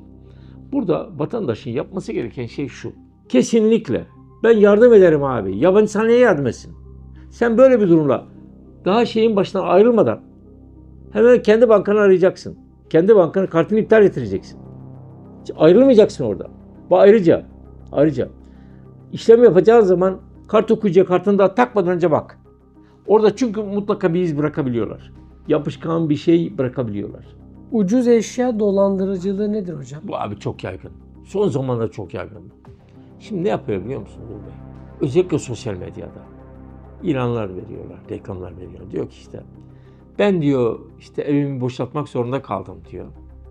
Burada vatandaşın yapması gereken şey şu. Kesinlikle ben yardım ederim abi. Yabancı sana niye yardım etsin? Sen böyle bir durumla daha şeyin başından ayrılmadan hemen kendi bankanı arayacaksın. Kendi bankanın kartını iptal ettireceksin. Hiç ayrılmayacaksın orada. Bu ayrıca işlem yapacağın zaman kart okuyucuya kartını daha takmadan önce bak. Orada çünkü mutlaka bir iz bırakabiliyorlar. Yapışkan bir şey bırakabiliyorlar. Ucuz eşya dolandırıcılığı nedir hocam? Bu abi çok yaygın. Son zamanlarda çok yaygın. Şimdi ne yapıyor biliyor musun Uğur Bey? Özellikle sosyal medyada ilanlar veriyorlar, reklamlar veriyorlar. Diyor ki işte ben diyor işte evimi boşaltmak zorunda kaldım diyor.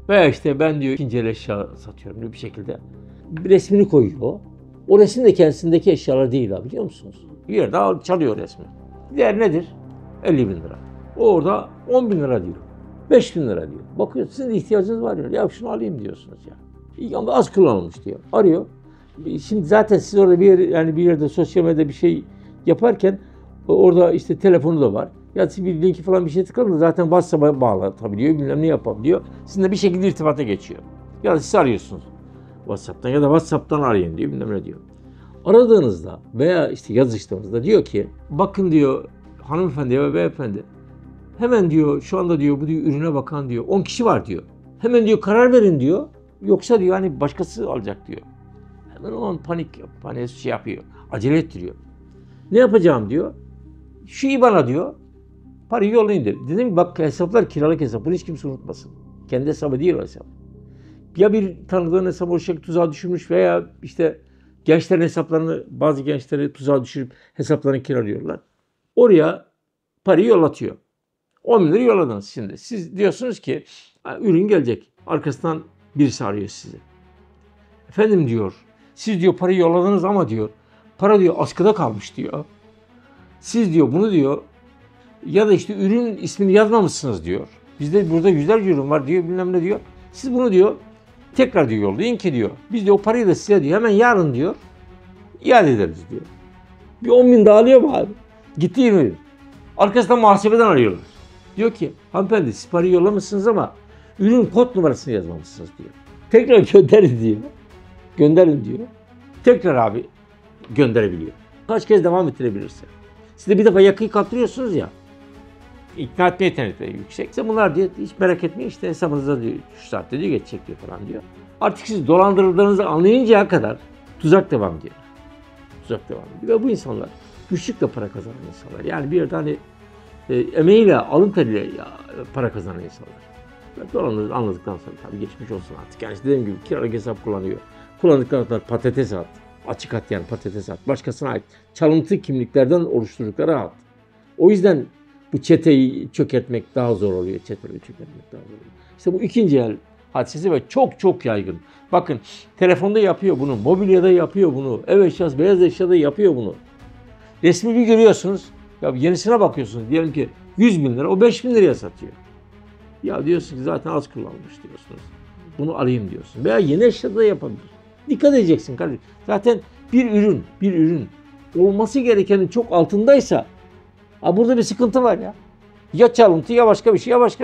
Veya işte ben diyor ikinci el eşya satıyorum diyor bir şekilde. Bir resmini koyuyor. O resim de kendisindeki eşyalar değil abi biliyor musunuz? Bir yerde çalıyor resmi. Diğer nedir? 50 bin lira. O orada 10 bin lira diyor. 5 bin lira diyor. Bakıyor sizin ihtiyacınız var diyor. Ya şunu alayım diyorsunuz ya. Ama az kullanılmış diyor. Arıyor. Şimdi zaten siz orada bir yerde sosyal medyada bir şey yaparken orada işte telefonu da var. Ya siz bir linki falan bir şey tıkladınız zaten WhatsApp'a bağlatabiliyor. Bilmem ne yapabiliyor. Sizinle bir şekilde irtibata geçiyor. Ya da siz arıyorsunuz WhatsApp'tan ya da WhatsApp'tan arayın diyor. Bilmem ne diyor. Aradığınızda veya işte yazıştığınızda diyor ki bakın diyor hanımefendi ve beyefendi hemen diyor şu anda diyor bu diyor ürüne bakan diyor 10 kişi var diyor. Hemen diyor karar verin diyor. Yoksa diyor hani başkası alacak diyor. Hemen o an panik şey yapıyor. Acele ettiriyor. Ne yapacağım diyor. Şu IBAN'a diyor. Parayı yollayın diyor. Dedim ki bak hesaplar kiralık hesap. Bunu hiç kimse unutmasın. Kendi hesabı değil o hesap. Ya bir tanıdığın hesabı o şekilde tuzağa düşürmüş veya işte gençlerin hesaplarını bazı gençleri tuzağa düşürüp hesaplarını kiralıyorlar. Oraya parayı yollatıyor. 10 bin lira yolladınız şimdi. Siz diyorsunuz ki ürün gelecek. Arkasından birisi arıyor sizi. Efendim diyor. Siz diyor parayı yolladınız ama diyor. Para diyor askıda kalmış diyor. Siz diyor bunu diyor. Ya da işte ürün ismini yazmamışsınız diyor. Bizde burada yüzlerce ürün var diyor bilmem ne diyor. Siz bunu diyor tekrar diyor yollayın ki diyor. Biz de o parayı da size diyor hemen yarın diyor iade ederiz diyor. Bir 10 bin daha alıyor mu abi? Gitti 20 bin. Arkasından muhasebeden arıyorlar. Diyor ki hanımefendi siz parayı yollamışsınız ama ürün kod numarasını yazmamışsınız diyor. Tekrar gönderin diyor. Gönderin diyor. Tekrar abi gönderebiliyor. Kaç kez devam ettirebilirse. Siz de bir defa yakayı kaptırıyorsunuz ya. İkna etme yetenekleri yüksekse bunlar diyor hiç merak etmeyin işte hesabınıza diyor 3 saatte diyor geçecek diyor falan diyor. Artık siz dolandırıldığınızı anlayıncaya kadar tuzak devam diyor. Tuzak devam ediyor. Ve bu insanlar güçlükle para kazanan insanlar. Yani bir yerde hani emeğiyle, alın teriyle para kazanan insanlar. Dolandırıldığını anladıktan sonra tabii geçmiş olsun artık. Yani işte dediğim gibi kiralık hesap kullanıyor. Kullandıktan sonra patates at. Açık at yani patates at. Başkasına ait çalıntı kimliklerden oluşturdukları at. O yüzden bu çeteyi çökertmek daha zor oluyor. Çeteyi çökertmek daha zor oluyor. İşte bu ikinci el hadisesi ve çok çok yaygın. Bakın telefonda yapıyor bunu, mobilyada yapıyor bunu, ev eşyası, beyaz eşyada yapıyor bunu. Resmi bir görüyorsunuz, ya yenisine bakıyorsunuz. Diyelim ki 100 bin lira, o 5 bin liraya satıyor. Ya diyorsun ki zaten az kullanılmış diyorsunuz. Bunu alayım diyorsun. Veya yeni eşyada da yapabilir. Dikkat edeceksin kardeşim. Zaten bir ürün olması gerekenin çok altındaysa burada bir sıkıntı var ya. Ya çalıntı ya başka bir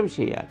şey yani.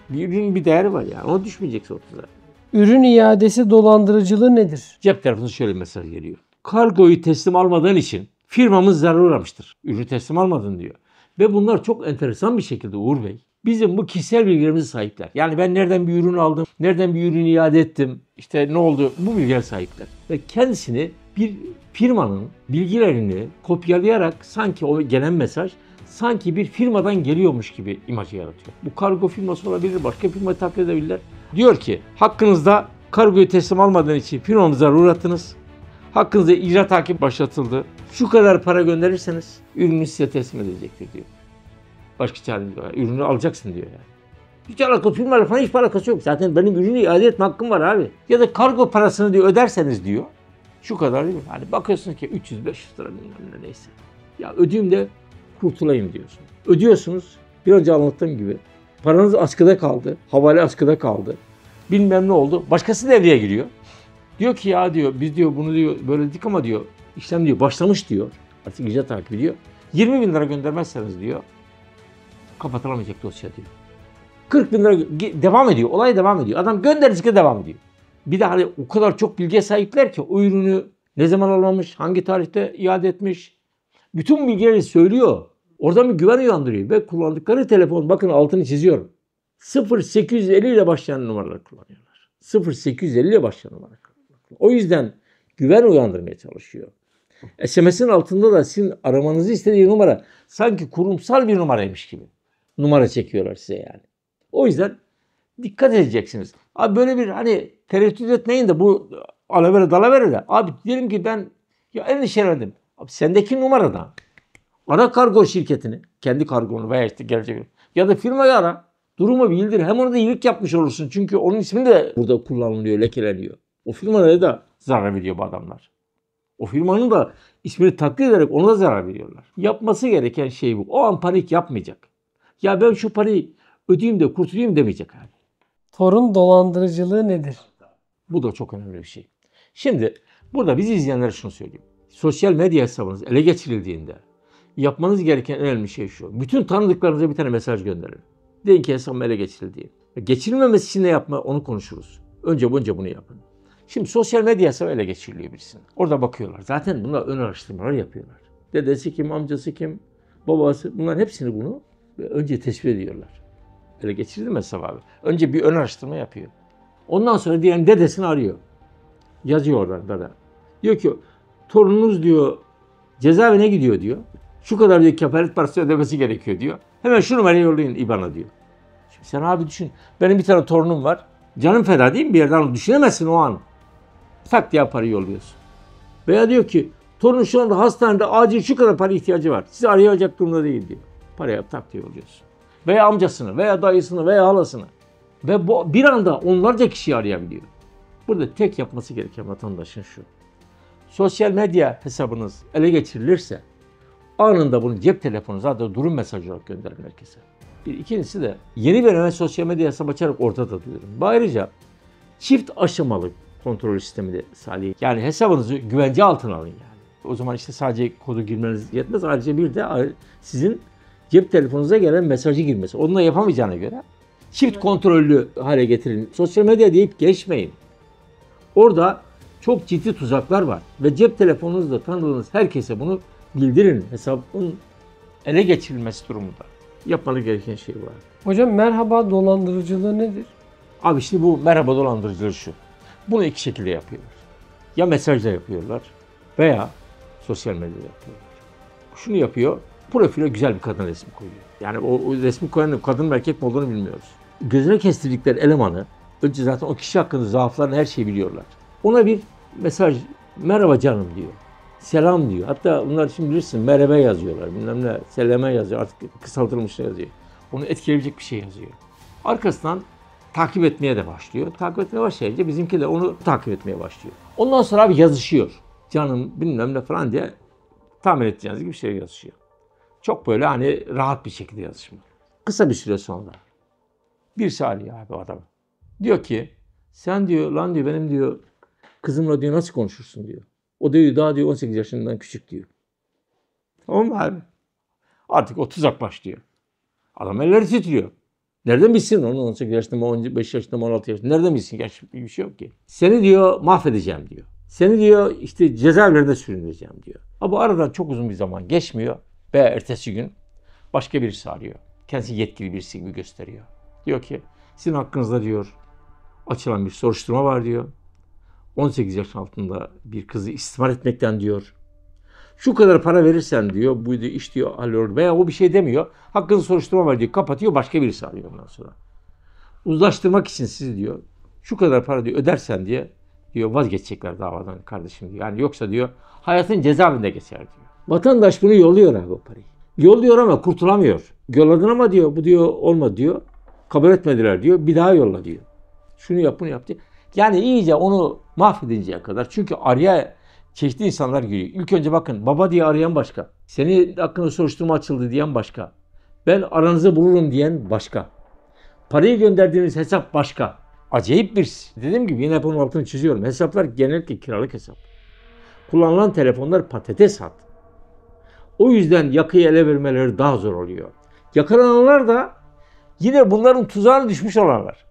Bir ürünün bir değeri var yani. Ona düşmeyeceksin ortada. Ürün iadesi dolandırıcılığı nedir? Cep tarafından şöyle bir mesaj geliyor. Kargoyu teslim almadığın için firmamız zarar uğramıştır. Ürünü teslim almadın diyor. Ve bunlar çok enteresan bir şekilde Uğur Bey bizim bu kişisel bilgilerimizi sahipler. Yani ben nereden bir ürün aldım, nereden bir ürünü iade ettim, işte ne oldu bu bilgiler sahipler. Ve kendisini bir firmanın bilgilerini kopyalayarak sanki o gelen mesaj sanki bir firmadan geliyormuş gibi imajı yaratıyor. Bu kargo firması olabilir, başka firmayı taklit edebilirler. Diyor ki hakkınızda kargoyu teslim almadığın için firmamıza zarar uğrattınız. Hakkınızda icra takip başlatıldı. Şu kadar para gönderirseniz ürünü size teslim edecektir diyor. Başka çaremiz yok. Ürünü alacaksın diyor yani. Hiç alakası firmayla falan hiç alakası yok. Zaten benim ürünü iade etme hakkım var abi. Ya da kargo parasını diyor öderseniz diyor. Şu kadar değil mi? Hani bakıyorsunuz ki 300-500 lira bilmem neyse. Ya ödeyeyim de kurtulayım diyorsun. Ödüyorsunuz. Bir önce anlattığım gibi. Paranız askıda kaldı. Havale askıda kaldı. Bilmem ne oldu. Başkası devreye giriyor. Diyor ki ya diyor biz diyor bunu diyor böyle dedik ama diyor işlem diyor başlamış diyor. Artık icra takip ediyor. 20 bin lira göndermezseniz diyor kapatılamayacak dosya diyor. 40 bin lira devam ediyor. Olay devam ediyor. Adam gönderdikçe devam ediyor. Bir de hani o kadar çok bilgiye sahipler ki o ürünü ne zaman almamış, hangi tarihte iade etmiş. Bütün bilgileri söylüyor. Oradan bir güven uyandırıyor. Ve kullandıkları telefon bakın altını çiziyorum. 0850 ile başlayan numaralar kullanıyorlar. 0850 ile başlayan numaralar kullanıyorlar. O yüzden güven uyandırmaya çalışıyor. SMS'in altında da sizin aramanızı istediği numara sanki kurumsal bir numaraymış gibi. Numara çekiyorlar size yani. O yüzden dikkat edeceksiniz. Abi böyle bir hani tereddüt etmeyin de bu alavere dalavere de. Abi diyelim ki ben ya endişelendim. Abi sendeki numaradan ara kargo şirketini, kendi kargonu veya işte gelecek ya da firmayı ara. Durumu bildir. Hem ona da iyilik yapmış olursun. Çünkü onun ismi de burada kullanılıyor, lekeleniyor. O firmaya da zarar veriyor bu adamlar. O firmanın da ismini taklit ederek ona da zarar veriyorlar. Yapması gereken şey bu. O an panik yapmayacak. Ya ben şu parayı ödeyeyim de kurtulayım demeyecek abi. Torun dolandırıcılığı nedir? Bu da çok önemli bir şey. Şimdi burada bizi izleyenlere şunu söyleyeyim. Sosyal medya hesabınız ele geçirildiğinde yapmanız gereken en önemli şey şu. Bütün tanıdıklarınıza bir tane mesaj gönderin. Deyin ki hesabım ele geçirildi. Geçirilmemesi için ne yapma onu konuşuruz. Önce bunu yapın. Şimdi sosyal medya hesabı ele geçiriliyor birisinin. Orada bakıyorlar. Zaten bunlar ön araştırmalar yapıyorlar. Dedesi kim, amcası kim, babası bunların hepsini bunu önce tespit ediyorlar. Ele geçirildi mi hesabı abi? Önce bir ön araştırma yapıyor. Ondan sonra diyelim dedesini arıyor. Yazıyor oradan da. Diyor ki torununuz diyor cezaevine gidiyor diyor. Şu kadar diyor kefaret parası ödemesi gerekiyor diyor. Hemen şu numarayı yollayın IBAN'a diyor. Şimdi sen abi düşün. Benim bir tane torunum var. Canım feda değil mi bir yerden düşünemezsin o an. Tak diye parayı yolluyorsun. Veya diyor ki torun şu anda hastanede acil şu kadar para ihtiyacı var. Sizi arayacak durumda değil diyor. Parayı tak diye yolluyorsun. Veya amcasını veya dayısını veya halasını. Ve bu bir anda onlarca kişiyi arayabiliyor. Burada tek yapması gereken vatandaşın şu. Sosyal medya hesabınız ele geçirilirse anında bunu cep telefonu zaten durum mesajı olarak gönderin herkese. İkincisi de yeni bir sosyal medya hesabı açarak ortada diyorum. Ayrıca çift aşamalı kontrol sistemi de sağlayın. Yani hesabınızı güvence altına alın yani. O zaman işte sadece kodu girmeniz yetmez. Ayrıca bir de sizin cep telefonunuza gelen mesajı girmesi. Onu da yapamayacağına göre çift kontrollü hale getirin. Sosyal medya deyip geçmeyin. Orada çok ciddi tuzaklar var. Ve cep telefonunuzda tanıdığınız herkese bunu bildirin. Hesabın ele geçirilmesi durumunda. Yapmalı gereken şey var. Hocam merhaba dolandırıcılığı nedir? Abi şimdi bu merhaba dolandırıcılığı şu. Bunu iki şekilde yapıyorlar. Ya mesajla yapıyorlar veya sosyal medyada yapıyorlar. Şunu yapıyor, profile güzel bir kadın resmi koyuyor. Yani o resmi koyan kadın mı erkek mi olduğunu bilmiyoruz. Gözüne kestirdikleri elemanı, önce zaten o kişi hakkında zaaflarını her şeyi biliyorlar. Ona bir mesaj, merhaba canım diyor. Selam diyor. Hatta bunlar şimdi bilirsin merhaba yazıyorlar. Bilmem ne, seleme yazıyor. Artık kısaltılmış yazıyor. Onu etkileyebilecek bir şey yazıyor. Arkasından takip etmeye de başlıyor. Takip etmeye başlayınca bizimki de onu takip etmeye başlıyor. Ondan sonra abi yazışıyor. Canım bilmem ne falan diye tahmin edeceğiniz gibi bir şey yazışıyor. Çok böyle hani rahat bir şekilde yazışma. Kısa bir süre sonra birisi arıyor abi adam. Diyor ki sen diyor lan diyor benim diyor kızımla diyor nasıl konuşursun diyor. O diyor daha diyor 18 yaşından küçük diyor. Tamam mı abi? Artık o tuzak başlıyor. Adam elleri titriyor. Nereden bilsin onu 18 yaşında mı 15 yaşında mı 16 yaşında nereden bilsin yaş bir şey yok ki. Seni diyor mahvedeceğim diyor. Seni diyor işte cezaevlerine süründüreceğim diyor. Ama aradan çok uzun bir zaman geçmiyor ve ertesi gün başka birisi arıyor. Kendisi yetkili birisi gibi gösteriyor. Diyor ki sizin hakkınızda diyor açılan bir soruşturma var diyor. 18 yaş altında bir kızı istismar etmekten diyor. Şu kadar para verirsen diyor, bu diyor, iş diyor hallolur veya o bir şey demiyor. Hakkınızda soruşturma var diyor, kapatıyor, başka birisi arıyor ondan sonra. Uzlaştırmak için sizi diyor, şu kadar para diyor ödersen diyor vazgeçecekler davadan kardeşim diyor. Yani yoksa diyor hayatın cezaevinde geçer diyor. Vatandaş bunu yolluyor abi o parayı. Yolluyor ama kurtulamıyor. Yolladın ama diyor bu diyor olmadı diyor. Kabul etmediler diyor. Bir daha yolla diyor. Şunu yap bunu yap diyor. Yani iyice onu mahvedinceye kadar. Çünkü araya çeşitli insanlar giriyor. İlk önce bakın baba diye arayan başka. Senin hakkında soruşturma açıldı diyen başka. Ben aranızı bulurum diyen başka. Parayı gönderdiğiniz hesap başka. Acayip bir, dediğim gibi yine bunun altını çiziyorum. Hesaplar genellikle kiralık hesap. Kullanılan telefonlar patates hat. O yüzden yakayı ele vermeleri daha zor oluyor. Yakalananlar da yine bunların tuzağına düşmüş olanlar.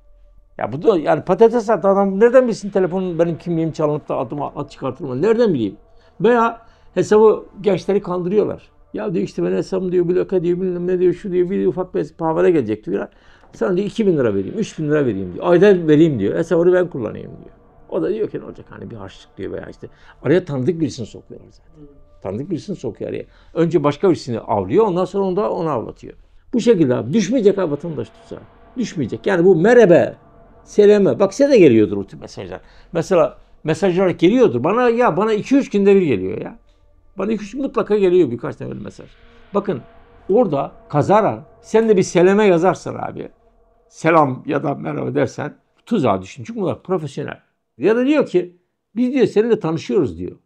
Ya bu da yani patates hat adam nereden bilsin telefonun benim kimliğim çalınıp da adıma at çıkartılma nereden bileyim? Veya hesabı gençleri kandırıyorlar. Ya diyor işte ben hesabım diyor bloke diyor bilmem ne diyor şu diyor bir ufak bir pahavara gelecek diyor. Sana diyor 2.000 lira vereyim 3.000 lira vereyim diyor. Ayda vereyim diyor hesabını ben kullanayım diyor. O da diyor ki ne olacak hani bir harçlık diyor veya işte araya tanıdık birisini sokuyorlar zaten. Tanıdık birisini sokuyor araya. Önce başka birisini avlıyor ondan sonra onu avlatıyor. Bu şekilde abi düşmeyecek abi vatandaş tuzağa. Düşmeyecek. Yani bu merhaba, seleme. Bak size de geliyordur bu tip mesajlar. Mesela mesajlar geliyordur. Bana 2-3 günde bir geliyor ya. Bana 2-3 mutlaka geliyor birkaç tane böyle mesaj. Bakın orada kazaran sen de bir seleme yazarsan abi. Selam ya da merhaba dersen tuzağa düşün. Çünkü bunlar profesyonel. Ya da diyor ki biz diyor seninle tanışıyoruz diyor.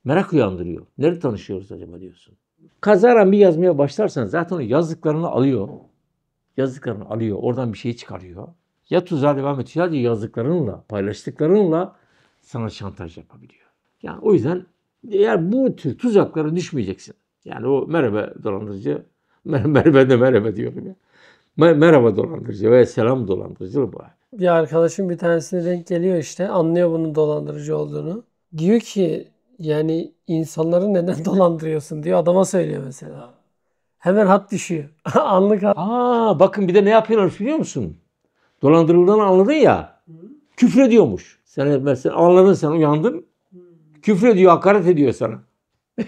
Merak uyandırıyor. Nerede tanışıyoruz acaba diyorsun. Kazaran bir yazmaya başlarsan zaten o yazdıklarını alıyor. Yazdıklarını alıyor. Oradan bir şey çıkarıyor. Ya tuzağa devam ediyor ya yazdıklarınla, paylaştıklarınla sana şantaj yapabiliyor. Yani o yüzden eğer bu tür tuzaklara düşmeyeceksin. Yani o merhaba dolandırıcı, merhaba diyorum ya. Merhaba dolandırıcı veya selam dolandırıcı bu. Bir arkadaşım bir tanesine denk geliyor işte. Anlıyor bunun dolandırıcı olduğunu. Diyor ki yani insanları neden dolandırıyorsun diyor. Adama söylüyor mesela. Hemen hat düşüyor. Anlık hat. Bakın bir de ne yapıyorlar biliyor musun? Dolandırıldığını anladın ya. Küfrediyormuş. Sen mesela anladın sen uyandın. Küfrediyor, hakaret ediyor sana.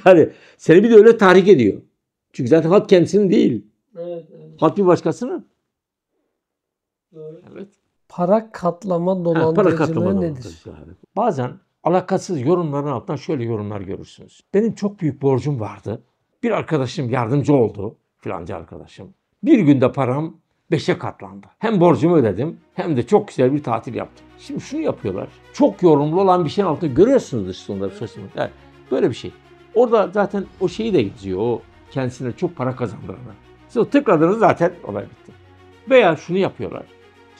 Yani seni bir de öyle tahrik ediyor. Çünkü zaten hat kendisinin değil. Evet. Hat bir başkasının. Doğru. Evet. Para katlama dolandırıcılığı nedir? Bazen alakasız yorumların altından şöyle yorumlar görürsünüz. Benim çok büyük borcum vardı. Bir arkadaşım yardımcı oldu. Filanca arkadaşım. Bir günde param 5'e katlandı. Hem borcumu ödedim hem de çok güzel bir tatil yaptım. Şimdi şunu yapıyorlar. Çok yorumlu olan bir şeyin altında görüyorsunuzdur sonunda sosyal medyada. Yani böyle bir şey. Orada zaten o şeyi de gidiyor. O kendisine çok para kazandırana. Siz o tıkladınız zaten olay bitti. Veya şunu yapıyorlar.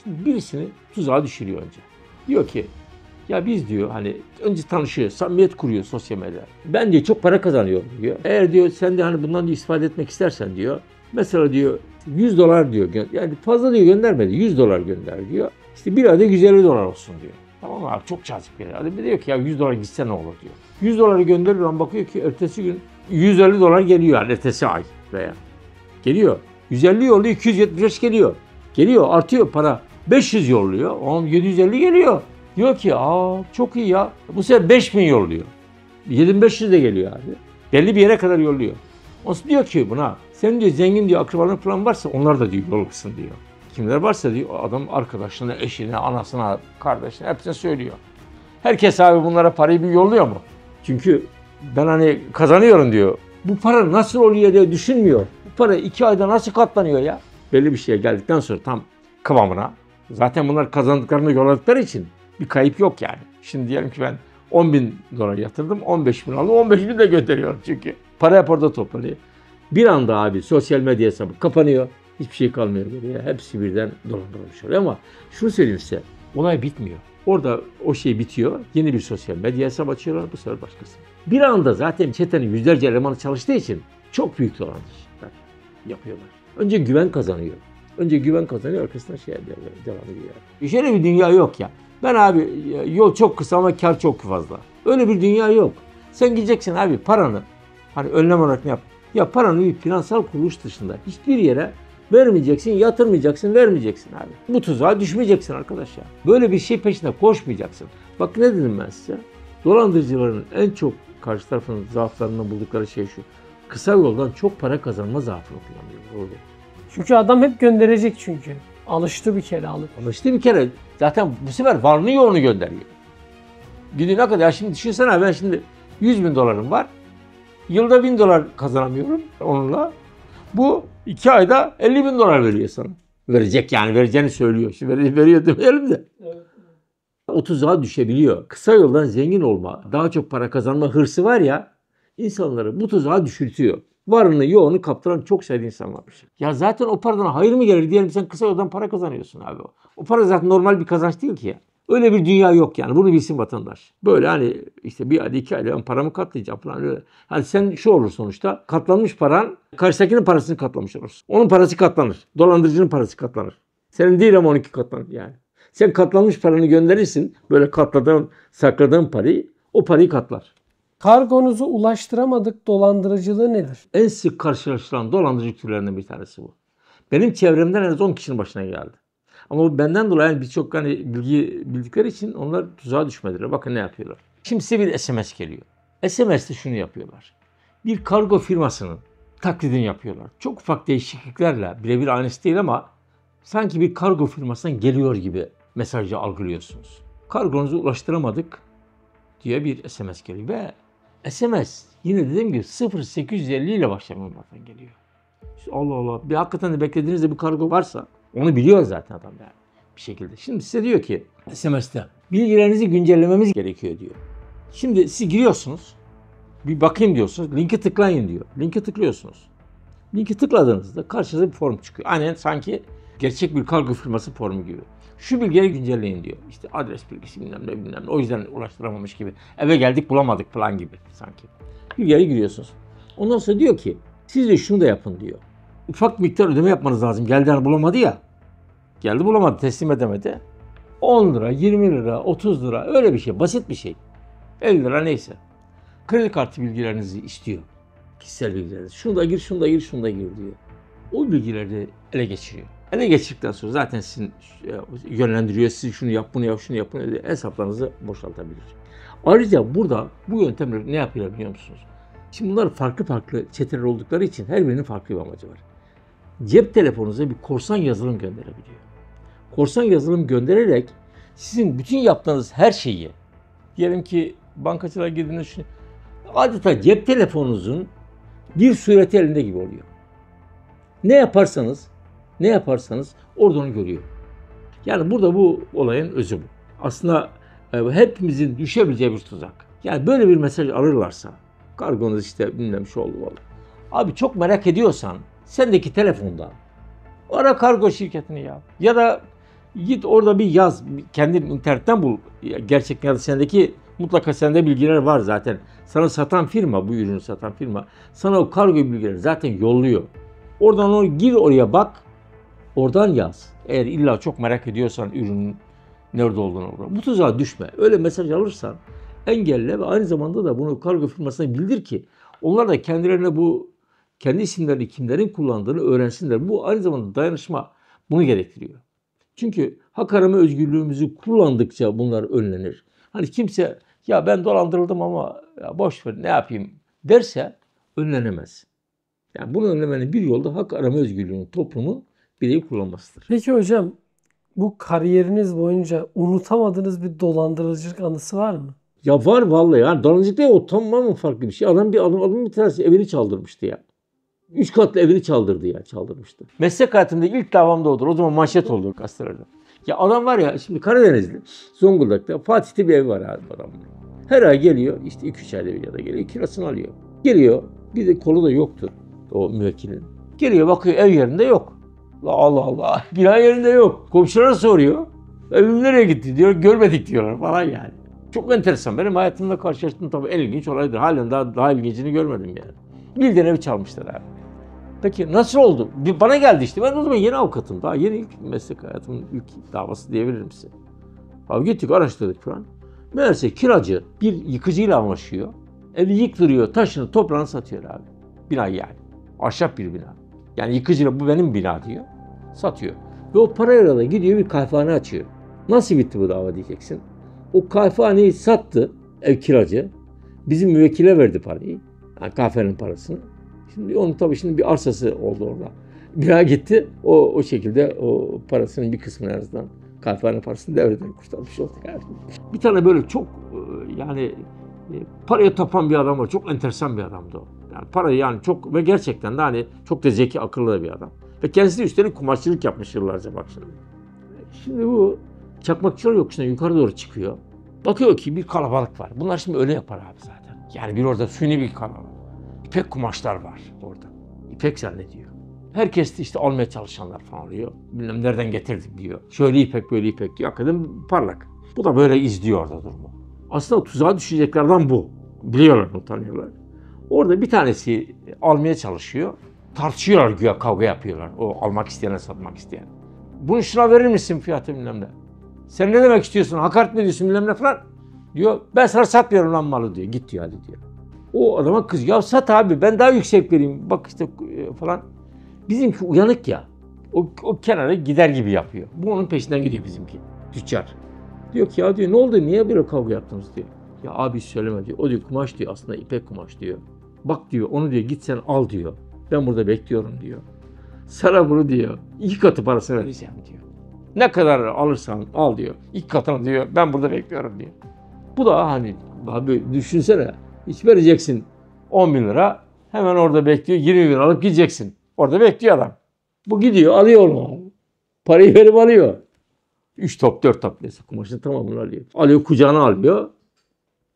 Şimdi birisini tuzağa düşürüyor önce. Diyor ki Ya biz diyor hani önce tanışıyor, samimiyet kuruyor sosyal medyada. Ben diyor çok para kazanıyorum diyor. Eğer diyor sen de hani bundan diyor istifade etmek istersen diyor. Mesela diyor $100 diyor. Yani fazla diyor göndermedi. $100 gönder diyor. İşte bir ayda $150 olsun diyor. Tamam abi çok cazip bir adam. Bir diyor ki ya $100 gitse ne olur diyor. $100 gönderiyor ama bakıyor ki ertesi gün $150 geliyor yani ertesi ay veya. Geliyor. 150 yolluyor 275 geliyor. Geliyor artıyor para. 500 yolluyor. 750 geliyor. Diyor ki çok iyi ya. Bu sefer 5000 yolluyor. 7500 de geliyor abi. Belli bir yere kadar yolluyor. O diyor ki buna senin diyor zengin diyor akrabaların falan varsa onlar da diyor yollasın diyor. Kimler varsa diyor adam arkadaşına, eşine, anasına, kardeşine hepsine söylüyor. Herkes abi bunlara parayı bir yolluyor mu? Çünkü ben hani kazanıyorum diyor. Bu para nasıl oluyor diye düşünmüyor. Bu para 2 ayda nasıl katlanıyor ya? Belli bir şeye geldikten sonra tam kıvamına. Zaten bunlar kazandıklarını yolladıkları için bir kayıp yok yani. Şimdi diyelim ki ben $10.000 yatırdım, 15.000 aldım, 15.000 de gönderiyorum çünkü. Para hep orada toplanıyor. Bir anda abi sosyal medya hesabı kapanıyor. Hiçbir şey kalmıyor geriye. Hepsi birden dolandırılmış oluyor ama şunu söyleyeyim size. Olay bitmiyor. Orada o şey bitiyor. Yeni bir sosyal medya hesabı açıyorlar. Bu sefer başkası. Bir anda zaten çetenin yüzlerce elemanı çalıştığı için çok büyük dolandırıcılıklar yapıyorlar. Önce güven kazanıyor. Arkasından devam ediyor. Şöyle bir dünya yok ya. Ben abi yol çok kısa ama kar çok fazla. Öyle bir dünya yok. Sen gideceksin abi paranı. Hani önlem olarak ne yap? Ya paranı bir finansal kuruluş dışında hiçbir yere vermeyeceksin, yatırmayacaksın, vermeyeceksin abi. Bu tuzağa düşmeyeceksin arkadaş ya. Böyle bir şey peşinde koşmayacaksın. Bak ne dedim ben size? Dolandırıcıların en çok karşı tarafın zaaflarından buldukları şey şu. Kısa yoldan çok para kazanma zaafını kullanıyorlar. Çünkü adam hep gönderecek çünkü. Alıştı bir kere alıp. Alıştı bir kere. Zaten bu sefer varını yoğunu gönderiyor. Gidiyor ne kadar? Ya şimdi düşünsene ben şimdi $100.000 var. Yılda $1.000 kazanamıyorum onunla. Bu 2 ayda $50.000 veriyor sana. Verecek yani vereceğini söylüyor. Şimdi veriyor demeyelim de. Evet. O tuzağa düşebiliyor. Kısa yoldan zengin olma, daha çok para kazanma hırsı var ya insanları bu tuzağa düşürtüyor. Varını yoğunu kaptıran çok sayıda insan varmış. Ya zaten o paradan hayır mı gelir diyelim sen kısa yoldan para kazanıyorsun abi. O para zaten normal bir kazanç değil ki ya. Öyle bir dünya yok yani. Bunu bilsin vatandaş. Böyle hani işte bir ayda 2 ayda ben paramı katlayacağım falan öyle. Hani sen şu olur sonuçta katlanmış paran karşıdakinin parasını katlamış olursun. Onun parası katlanır. Dolandırıcının parası katlanır. Senin değil ama onunki katlanır yani. Sen katlanmış paranı gönderirsin. Böyle katladığın, sakladığın parayı o parayı katlar. Kargonuzu ulaştıramadık dolandırıcılığı nedir? En sık karşılaşılan dolandırıcılık türlerinden bir tanesi bu. Benim çevremden en az 10 kişinin başına geldi. Ama bu benden dolayı yani birçok hani bilgi bildikleri için onlar tuzağa düşmediler. Bakın ne yapıyorlar. Şimdi size bir SMS geliyor. SMS'te şunu yapıyorlar. Bir kargo firmasının taklidini yapıyorlar. Çok ufak değişikliklerle birebir aynısı değil ama sanki bir kargo firmasından geliyor gibi mesajı algılıyorsunuz. Kargonuzu ulaştıramadık diye bir SMS geliyor ve SMS yine dediğim gibi 0850 ile başlamadan geliyor. Allah Allah. Bir hakikaten de beklediğinizde bir kargo varsa onu biliyor zaten adam yani bir şekilde. Şimdi size diyor ki SMS'te bilgilerinizi güncellememiz gerekiyor diyor. Şimdi siz giriyorsunuz. Bir bakayım diyorsunuz. Linki tıklayın diyor. Linki tıklıyorsunuz. Linki tıkladığınızda karşınıza bir form çıkıyor. Aynen sanki gerçek bir kargo firması formu gibi. Şu bilgileri güncelleyin diyor. İşte adres bilgisi bilmem ne. O yüzden ulaştıramamış gibi. Eve geldik bulamadık falan gibi sanki. Bilgileri giriyorsunuz. Ondan sonra diyor ki siz de şunu da yapın diyor. Ufak miktar ödeme yapmanız lazım. Geldi hani bulamadı ya. Geldi bulamadı, teslim edemedi. 10 lira, 20 lira, 30 lira öyle bir şey. Basit bir şey. 50 lira neyse. Kredi kartı bilgilerinizi istiyor. Kişisel bilgilerinizi. Şunu da gir, şunu da gir, şunu da gir diyor. O bilgileri ele geçiriyor. Ele geçirdikten sonra zaten sizin yönlendiriyor. Siz şunu yap, bunu yap, şunu yap, bunu yap. Hesaplarınızı boşaltabilir. Ayrıca burada bu yöntemle ne yapıyorlar biliyor musunuz? Şimdi bunlar farklı farklı çeteler oldukları için her birinin farklı bir amacı var. Cep telefonunuza bir korsan yazılım gönderebiliyor. Korsan yazılım göndererek sizin bütün yaptığınız her şeyi, diyelim ki bankacılığa girdiğiniz adeta cep telefonunuzun bir sureti elinde gibi oluyor. Ne yaparsanız orada onu görüyor. Yani burada bu olayın özü bu. Aslında hepimizin düşebileceği bir tuzak. Yani böyle bir mesaj alırlarsa, kargonuz işte bilmem şu oldu vallahi. Abi çok merak ediyorsan sendeki telefonda ara kargo şirketini ya. Ya da Git orada bir yaz. Kendin internetten bul. Gerçekten sendeki mutlaka sende bilgiler var zaten. Sana satan firma, bu ürünü satan firma sana o kargo bilgileri zaten yolluyor. Oradan gir oraya bak. Oradan yaz. Eğer illa çok merak ediyorsan ürünün nerede olduğunu. Bu tuzağa düşme. Öyle mesaj alırsan engelle ve aynı zamanda da bunu kargo firmasına bildir ki onlar da kendilerine bu kendi isimlerini kimlerin kullandığını öğrensinler. Bu aynı zamanda dayanışma bunu gerektiriyor. Çünkü hak arama özgürlüğümüzü kullandıkça bunlar önlenir. Hani kimse ya ben dolandırıldım ama ya boş ver ne yapayım derse önlenemez. Yani bunu önlemenin bir yolu da hak arama özgürlüğünün toplumun bireyi kullanmasıdır. Peki hocam, bu kariyeriniz boyunca unutamadığınız bir dolandırıcılık anısı var mı? Ya var vallahi yani dolandırıcılık değil o tamamen farklı bir şey. Adam bir tanesi evini çaldırmıştı ya. 3 katlı evini çaldırmıştı. Meslek hayatımda ilk davam da odur. O zaman manşet oldu gazetelerde. Ya adam var ya şimdi Karadenizli, Zonguldak'ta Fatih'te bir ev var abi adam. Her ay geliyor işte 2-3 ayda bir ya da geliyor kirasını alıyor. Geliyor bir de kolu da yoktu o müvekkilin. Geliyor bakıyor ev yerinde yok. Allah Allah bina yerinde yok. Komşulara soruyor. Evim nereye gitti diyor görmedik diyorlar falan yani. Çok enteresan. Benim hayatımda karşılaştığım tabii en ilginç olaydır. Halen daha ilgincini görmedim yani. Bildiğin evi çalmışlar abi. Peki nasıl oldu? Bana geldi işte. Ben o zaman yeni avukatım. Daha yeni ilk meslek hayatımın ilk davası diyebilirim size. Abi gittik araştırdık falan. Meğerse kiracı bir yıkıcıyla anlaşıyor. Evi yıktırıyor, taşını, toprağını satıyor abi. Bina yani. Ahşap bir bina. Yani yıkıcıyla bu benim bina diyor. Satıyor. Ve o parayla da gidiyor bir kahvehane açıyor. Nasıl bitti bu dava diyeceksin. O kahvehaneyi sattı ev kiracı. Bizim müvekkile verdi parayı. Yani kahvenin parasını. Şimdi onun tabii şimdi bir arsası oldu orada. Bina gitti. O şekilde o parasının bir kısmını en azından kahvehane parasını devreden kurtarmış olduk. Yani. Bir tane böyle çok yani paraya tapan bir adam var. Çok enteresan bir adamdı o. Yani parayı yani çok ve gerçekten de hani çok da zeki, akıllı da bir adam. Ve kendisi de üstelik kumaşçılık yapmış yıllarca bak şimdi. Şimdi bu çakmakçılar yokuşuna yukarı doğru çıkıyor. Bakıyor ki bir kalabalık var. Bunlar şimdi öyle yapar abi zaten. Yani bir orada suni bir kalabalık. İpek kumaşlar var orada. İpek zannediyor. Herkes de işte almaya çalışanlar falan oluyor. Bilmem nereden getirdik diyor. Şöyle ipek böyle ipek diyor. Hakikaten parlak. Bu da böyle izliyor orada durumu. Aslında tuzağa düşeceklerden bu. Biliyorlar onu, tanıyorlar. Orada bir tanesi almaya çalışıyor. Tartışıyorlar güya, kavga yapıyorlar. O almak isteyene satmak isteyen. Bunu şuna verir misin fiyatı bilmem ne. Sen ne demek istiyorsun? Hakaret mi ediyorsun bilmem ne falan. Diyor ben sana satmıyorum lan malı diyor. Git diyor hadi diyor. O adama kız ya sat abi ben daha yüksek vereyim bak işte falan. Bizimki uyanık ya. O kenara gider gibi yapıyor. Bu onun peşinden gidiyor bizimki. Tüccar. Diyor ki ya diyor ne oldu niye böyle kavga yaptınız diyor. Ya abi söyleme diyor. O diyor kumaş diyor aslında ipek kumaş diyor. Bak diyor onu diyor git sen al diyor. Ben burada bekliyorum diyor. Sana bunu diyor 2 katı parasını vereceğim diyor. Ne kadar alırsan al diyor. 2 katını diyor ben burada bekliyorum diyor. Bu da hani abi düşünsene. Hiç vereceksin 10 bin lira. Hemen orada bekliyor. 20 bin alıp gideceksin. Orada bekliyor adam. Bu gidiyor alıyor onu. Parayı verip alıyor. 3 top 4 top neyse kumaşın tamamını alıyor. Alıyor kucağına alıyor.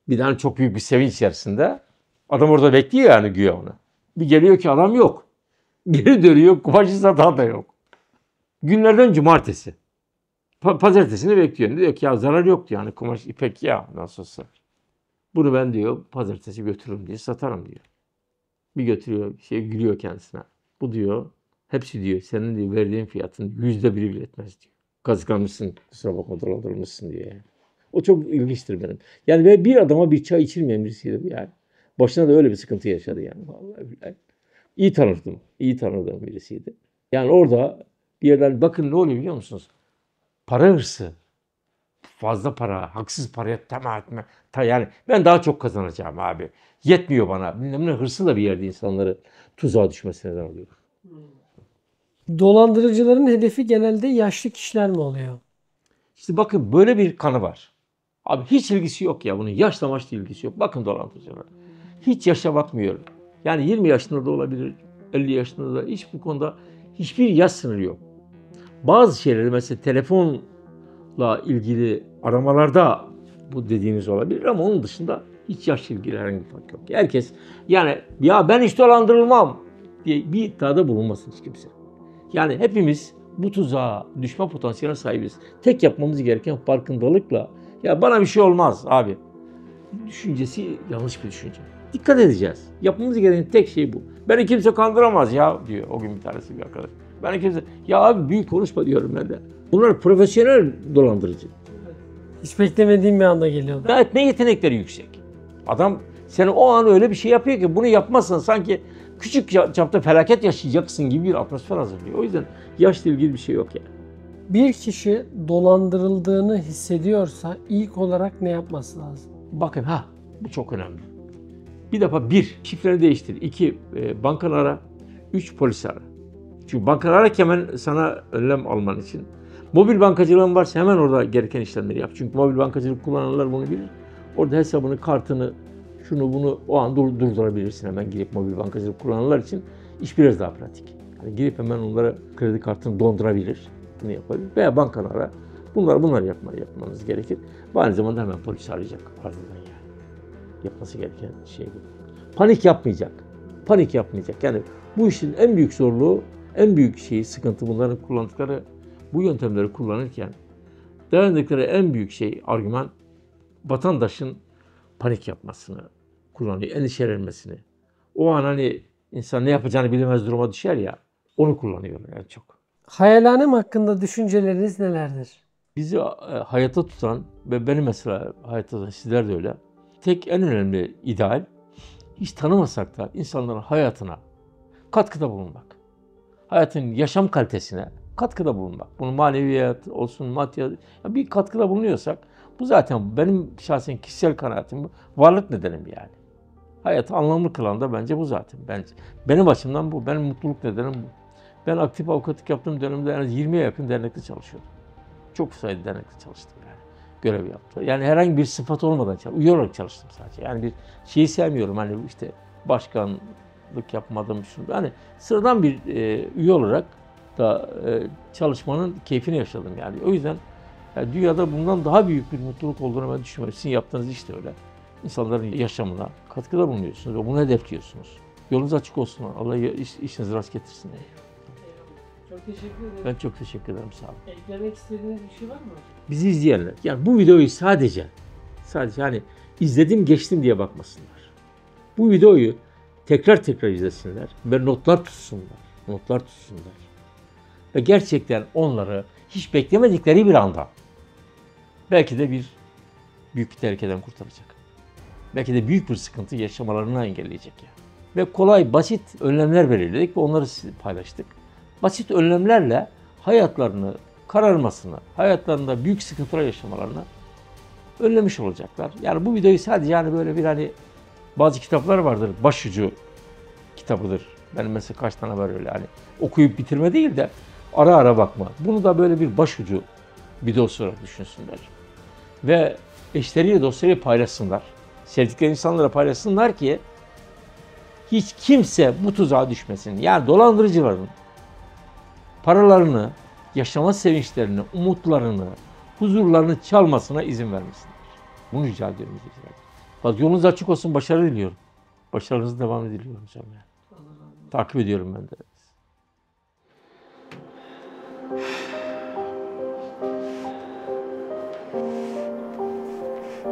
Bir tane çok büyük bir sevinç içerisinde. Adam orada bekliyor yani güya onu. Bir geliyor ki adam yok. Geri dönüyor kumaşı satan da yok. Günlerden cumartesi. Pazartesini bekliyor. Diyor ki ya zarar yok diyor. Yani kumaş ipek ya nasıl olsa. Bunu ben diyor pazartesi götürürüm diye satarım diyor. Bir götürüyor gülüyor kendisine. Bu diyor hepsi diyor senin diyor verdiğin fiyatın %1 bile etmez diyor. Kazıklanmışsın kusura bakma dolandırılmışsın diyor yani. O çok ilginçtir benim. Yani ve bir adama bir çay içirmeyen birisiydi bu yani. Başına da öyle bir sıkıntı yaşadı yani. Vallahi billahi. İyi tanırdığım birisiydi. Yani orada bir yerden bakın ne oluyor biliyor musunuz? Para hırsı. Fazla para, haksız paraya tamah etme. Yani ben daha çok kazanacağım abi. Yetmiyor bana. Bilmem ne hırsı da bir yerde insanları tuzağa düşmesine neden oluyor. Dolandırıcıların hedefi genelde yaşlı kişiler mi oluyor? İşte bakın böyle bir kanı var. Abi hiç ilgisi yok ya bunun. Yaşla maçla ilgisi yok. Bakın dolandırıcılar. Hiç yaşa bakmıyor. Yani 20 yaşında da olabilir, 50 yaşında da hiç bu konuda hiçbir yaş sınırı yok. Bazı şeyleri mesela telefonla ilgili aramalarda bu dediğiniz olabilir ama onun dışında hiç yaşla ilgili herhangi bir fark yok. Herkes yani ya ben hiç dolandırılmam diye bir iddiada bulunmasın hiç kimse. Yani hepimiz Bu tuzağa düşme potansiyeline sahibiz. Tek yapmamız gereken farkındalıkla, ya bana bir şey olmaz abi düşüncesi yanlış bir düşünce. Dikkat edeceğiz. Yapmamız gereken tek şey bu. Beni kimse kandıramaz ya diyor o gün bir tanesi bir arkadaş. Beni kimse, ya abi büyük konuşma diyorum ben de. Bunlar profesyonel dolandırıcı. Hiç beklemediğim bir anda geliyordu. Gayet ne yetenekleri yüksek. Adam seni o an öyle bir şey yapıyor ki bunu yapmazsan sanki küçük çapta felaket yaşayacaksın gibi bir atmosfer hazırlıyor. O yüzden yaşla ilgili bir şey yok yani. Bir kişi dolandırıldığını hissediyorsa ilk olarak ne yapması lazım? Bakın bu çok önemli. Bir defa şifreni değiştir. 2 bankanı ara. 3 polisi ara. Çünkü bankanı ararken hemen sana önlem alman için. Mobil bankacılığın varsa hemen orada gereken işlemleri yap. Çünkü mobil bankacılık kullananlar bunu bilir. Orada hesabını, kartını, şunu bunu o an durdurabilirsin. Hemen girip mobil bankacılık kullananlar için iş biraz daha pratik. Yani girip hemen onlara kredi kartını dondurabilir. Bunu yapabilir. Veya bankanı ara. Bunları yapmanız gerekir. Ve aynı zamanda hemen polisi arayacak ardından yani. Yapması gereken şey bu. Panik yapmayacak. Yani bu işin en büyük zorluğu, en büyük sıkıntı bunların kullandıkları bu yöntemleri kullanırken dayandıkları en büyük argüman vatandaşın panik yapmasını kullanıyor, endişelenmesini. O an hani insan ne yapacağını bilemez duruma düşer ya, onu kullanıyorlar en çok. Hayalhanem hakkında düşünceleriniz nelerdir? Bizi hayatta tutan ve beni mesela hayatta tutan, sizler de öyle. En önemli ideal, hiç tanımasak da insanların hayatına katkıda bulunmak. Hayatın yaşam kalitesine katkıda bulunmak. Bunun maneviyat olsun, maddiyat, bir katkıda bulunuyorsak bu zaten benim şahsen kişisel kanaatim bu. Varlık nedenim yani. Hayatı anlamlı kılan da bence bu zaten. Benim açımdan bu. Benim mutluluk nedenim bu. Ben aktif avukatlık yaptığım dönemde en az 20'ye yakın dernekte çalışıyordum. Çok sayıda dernekte çalıştım yani. Görev yaptım. Yani herhangi bir sıfat olmadan üye olarak çalıştım sadece. Yani bir şeyi sevmiyorum hani işte başkanlık yapmadım. Hani sıradan bir üye olarak da çalışmanın keyfini yaşadım yani. O yüzden yani dünyada bundan daha büyük bir mutluluk olduğunu ben düşünmüyorum. Sizin yaptığınız iş de öyle. İnsanların yaşamına katkıda bulunuyorsunuz ve bunu hedefliyorsunuz. Yolunuz açık olsun. Allah işinizi rast getirsin. Çok teşekkür ederim. Ben çok teşekkür ederim. Sağ olun. Eklemek istediğiniz bir şey var mı? Bizi izleyenler, yani bu videoyu sadece hani izledim geçtim diye bakmasınlar. Bu videoyu tekrar izlesinler ve notlar tutsunlar. Ve gerçekten onları hiç beklemedikleri bir anda belki de bir büyük bir tehlikeden kurtaracak. Belki de büyük bir sıkıntı yaşamalarını engelleyecek yani. Ve kolay, basit önlemler belirledik ve onları paylaştık. Basit önlemlerle hayatlarını kararmasını, hayatlarında büyük sıkıntılar yaşamalarını önlemiş olacaklar. Yani bu videoyu sadece yani böyle bir hani bazı kitaplar vardır, başucu kitabıdır. Benim mesela kaç tane var öyle hani okuyup bitirme değil de ara bakma. Bunu da böyle bir başucu videosu olarak düşünsünler. Ve eşleriyle, dostlarıyla paylaşsınlar. Sevdikleri insanlara paylaşsınlar ki hiç kimse bu tuzağa düşmesin. Yani dolandırıcıların paralarını, yaşama sevinçlerini, umutlarını, huzurlarını çalmasına izin vermesinler. Bunu rica ediyorum. Bak yolunuz açık olsun, başarı diliyorum. Başarınızın devamını diliyorum hocam. Yani. Takip ediyorum ben de.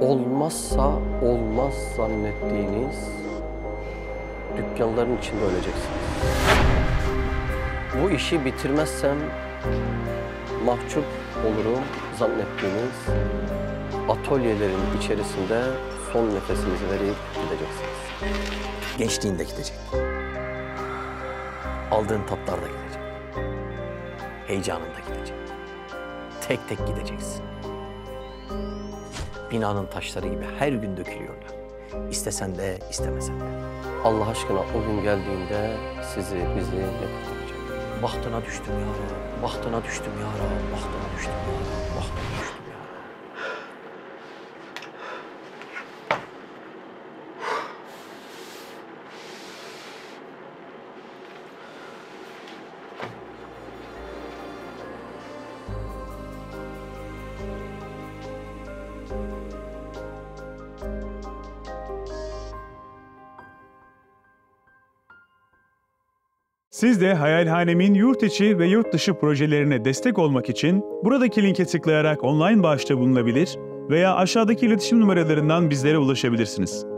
Olmazsa olmaz zannettiğiniz dükkanların içinde öleceksiniz. Bu işi bitirmezsem mahcup olurum zannettiğiniz atölyelerin içerisinde son nefesinizi verip gideceksiniz. Gençliğin de gidecek. Aldığın tatlar da gidecek. Heyecanın da gidecek. Tek tek gideceksin. Binanın taşları gibi her gün dökülüyorlar. İstesen de istemesen de. Allah aşkına o gün geldiğinde sizi, bizi ne kurtaracak? Bahtına düştüm ya Rab, bahtına düştüm ya Rab, bahtına düştüm ya Rab, bahtına düştüm. Siz de Hayalhanem'in yurt içi ve yurt dışı projelerine destek olmak için buradaki linke tıklayarak online bağışta bulunabilir veya aşağıdaki iletişim numaralarından bizlere ulaşabilirsiniz.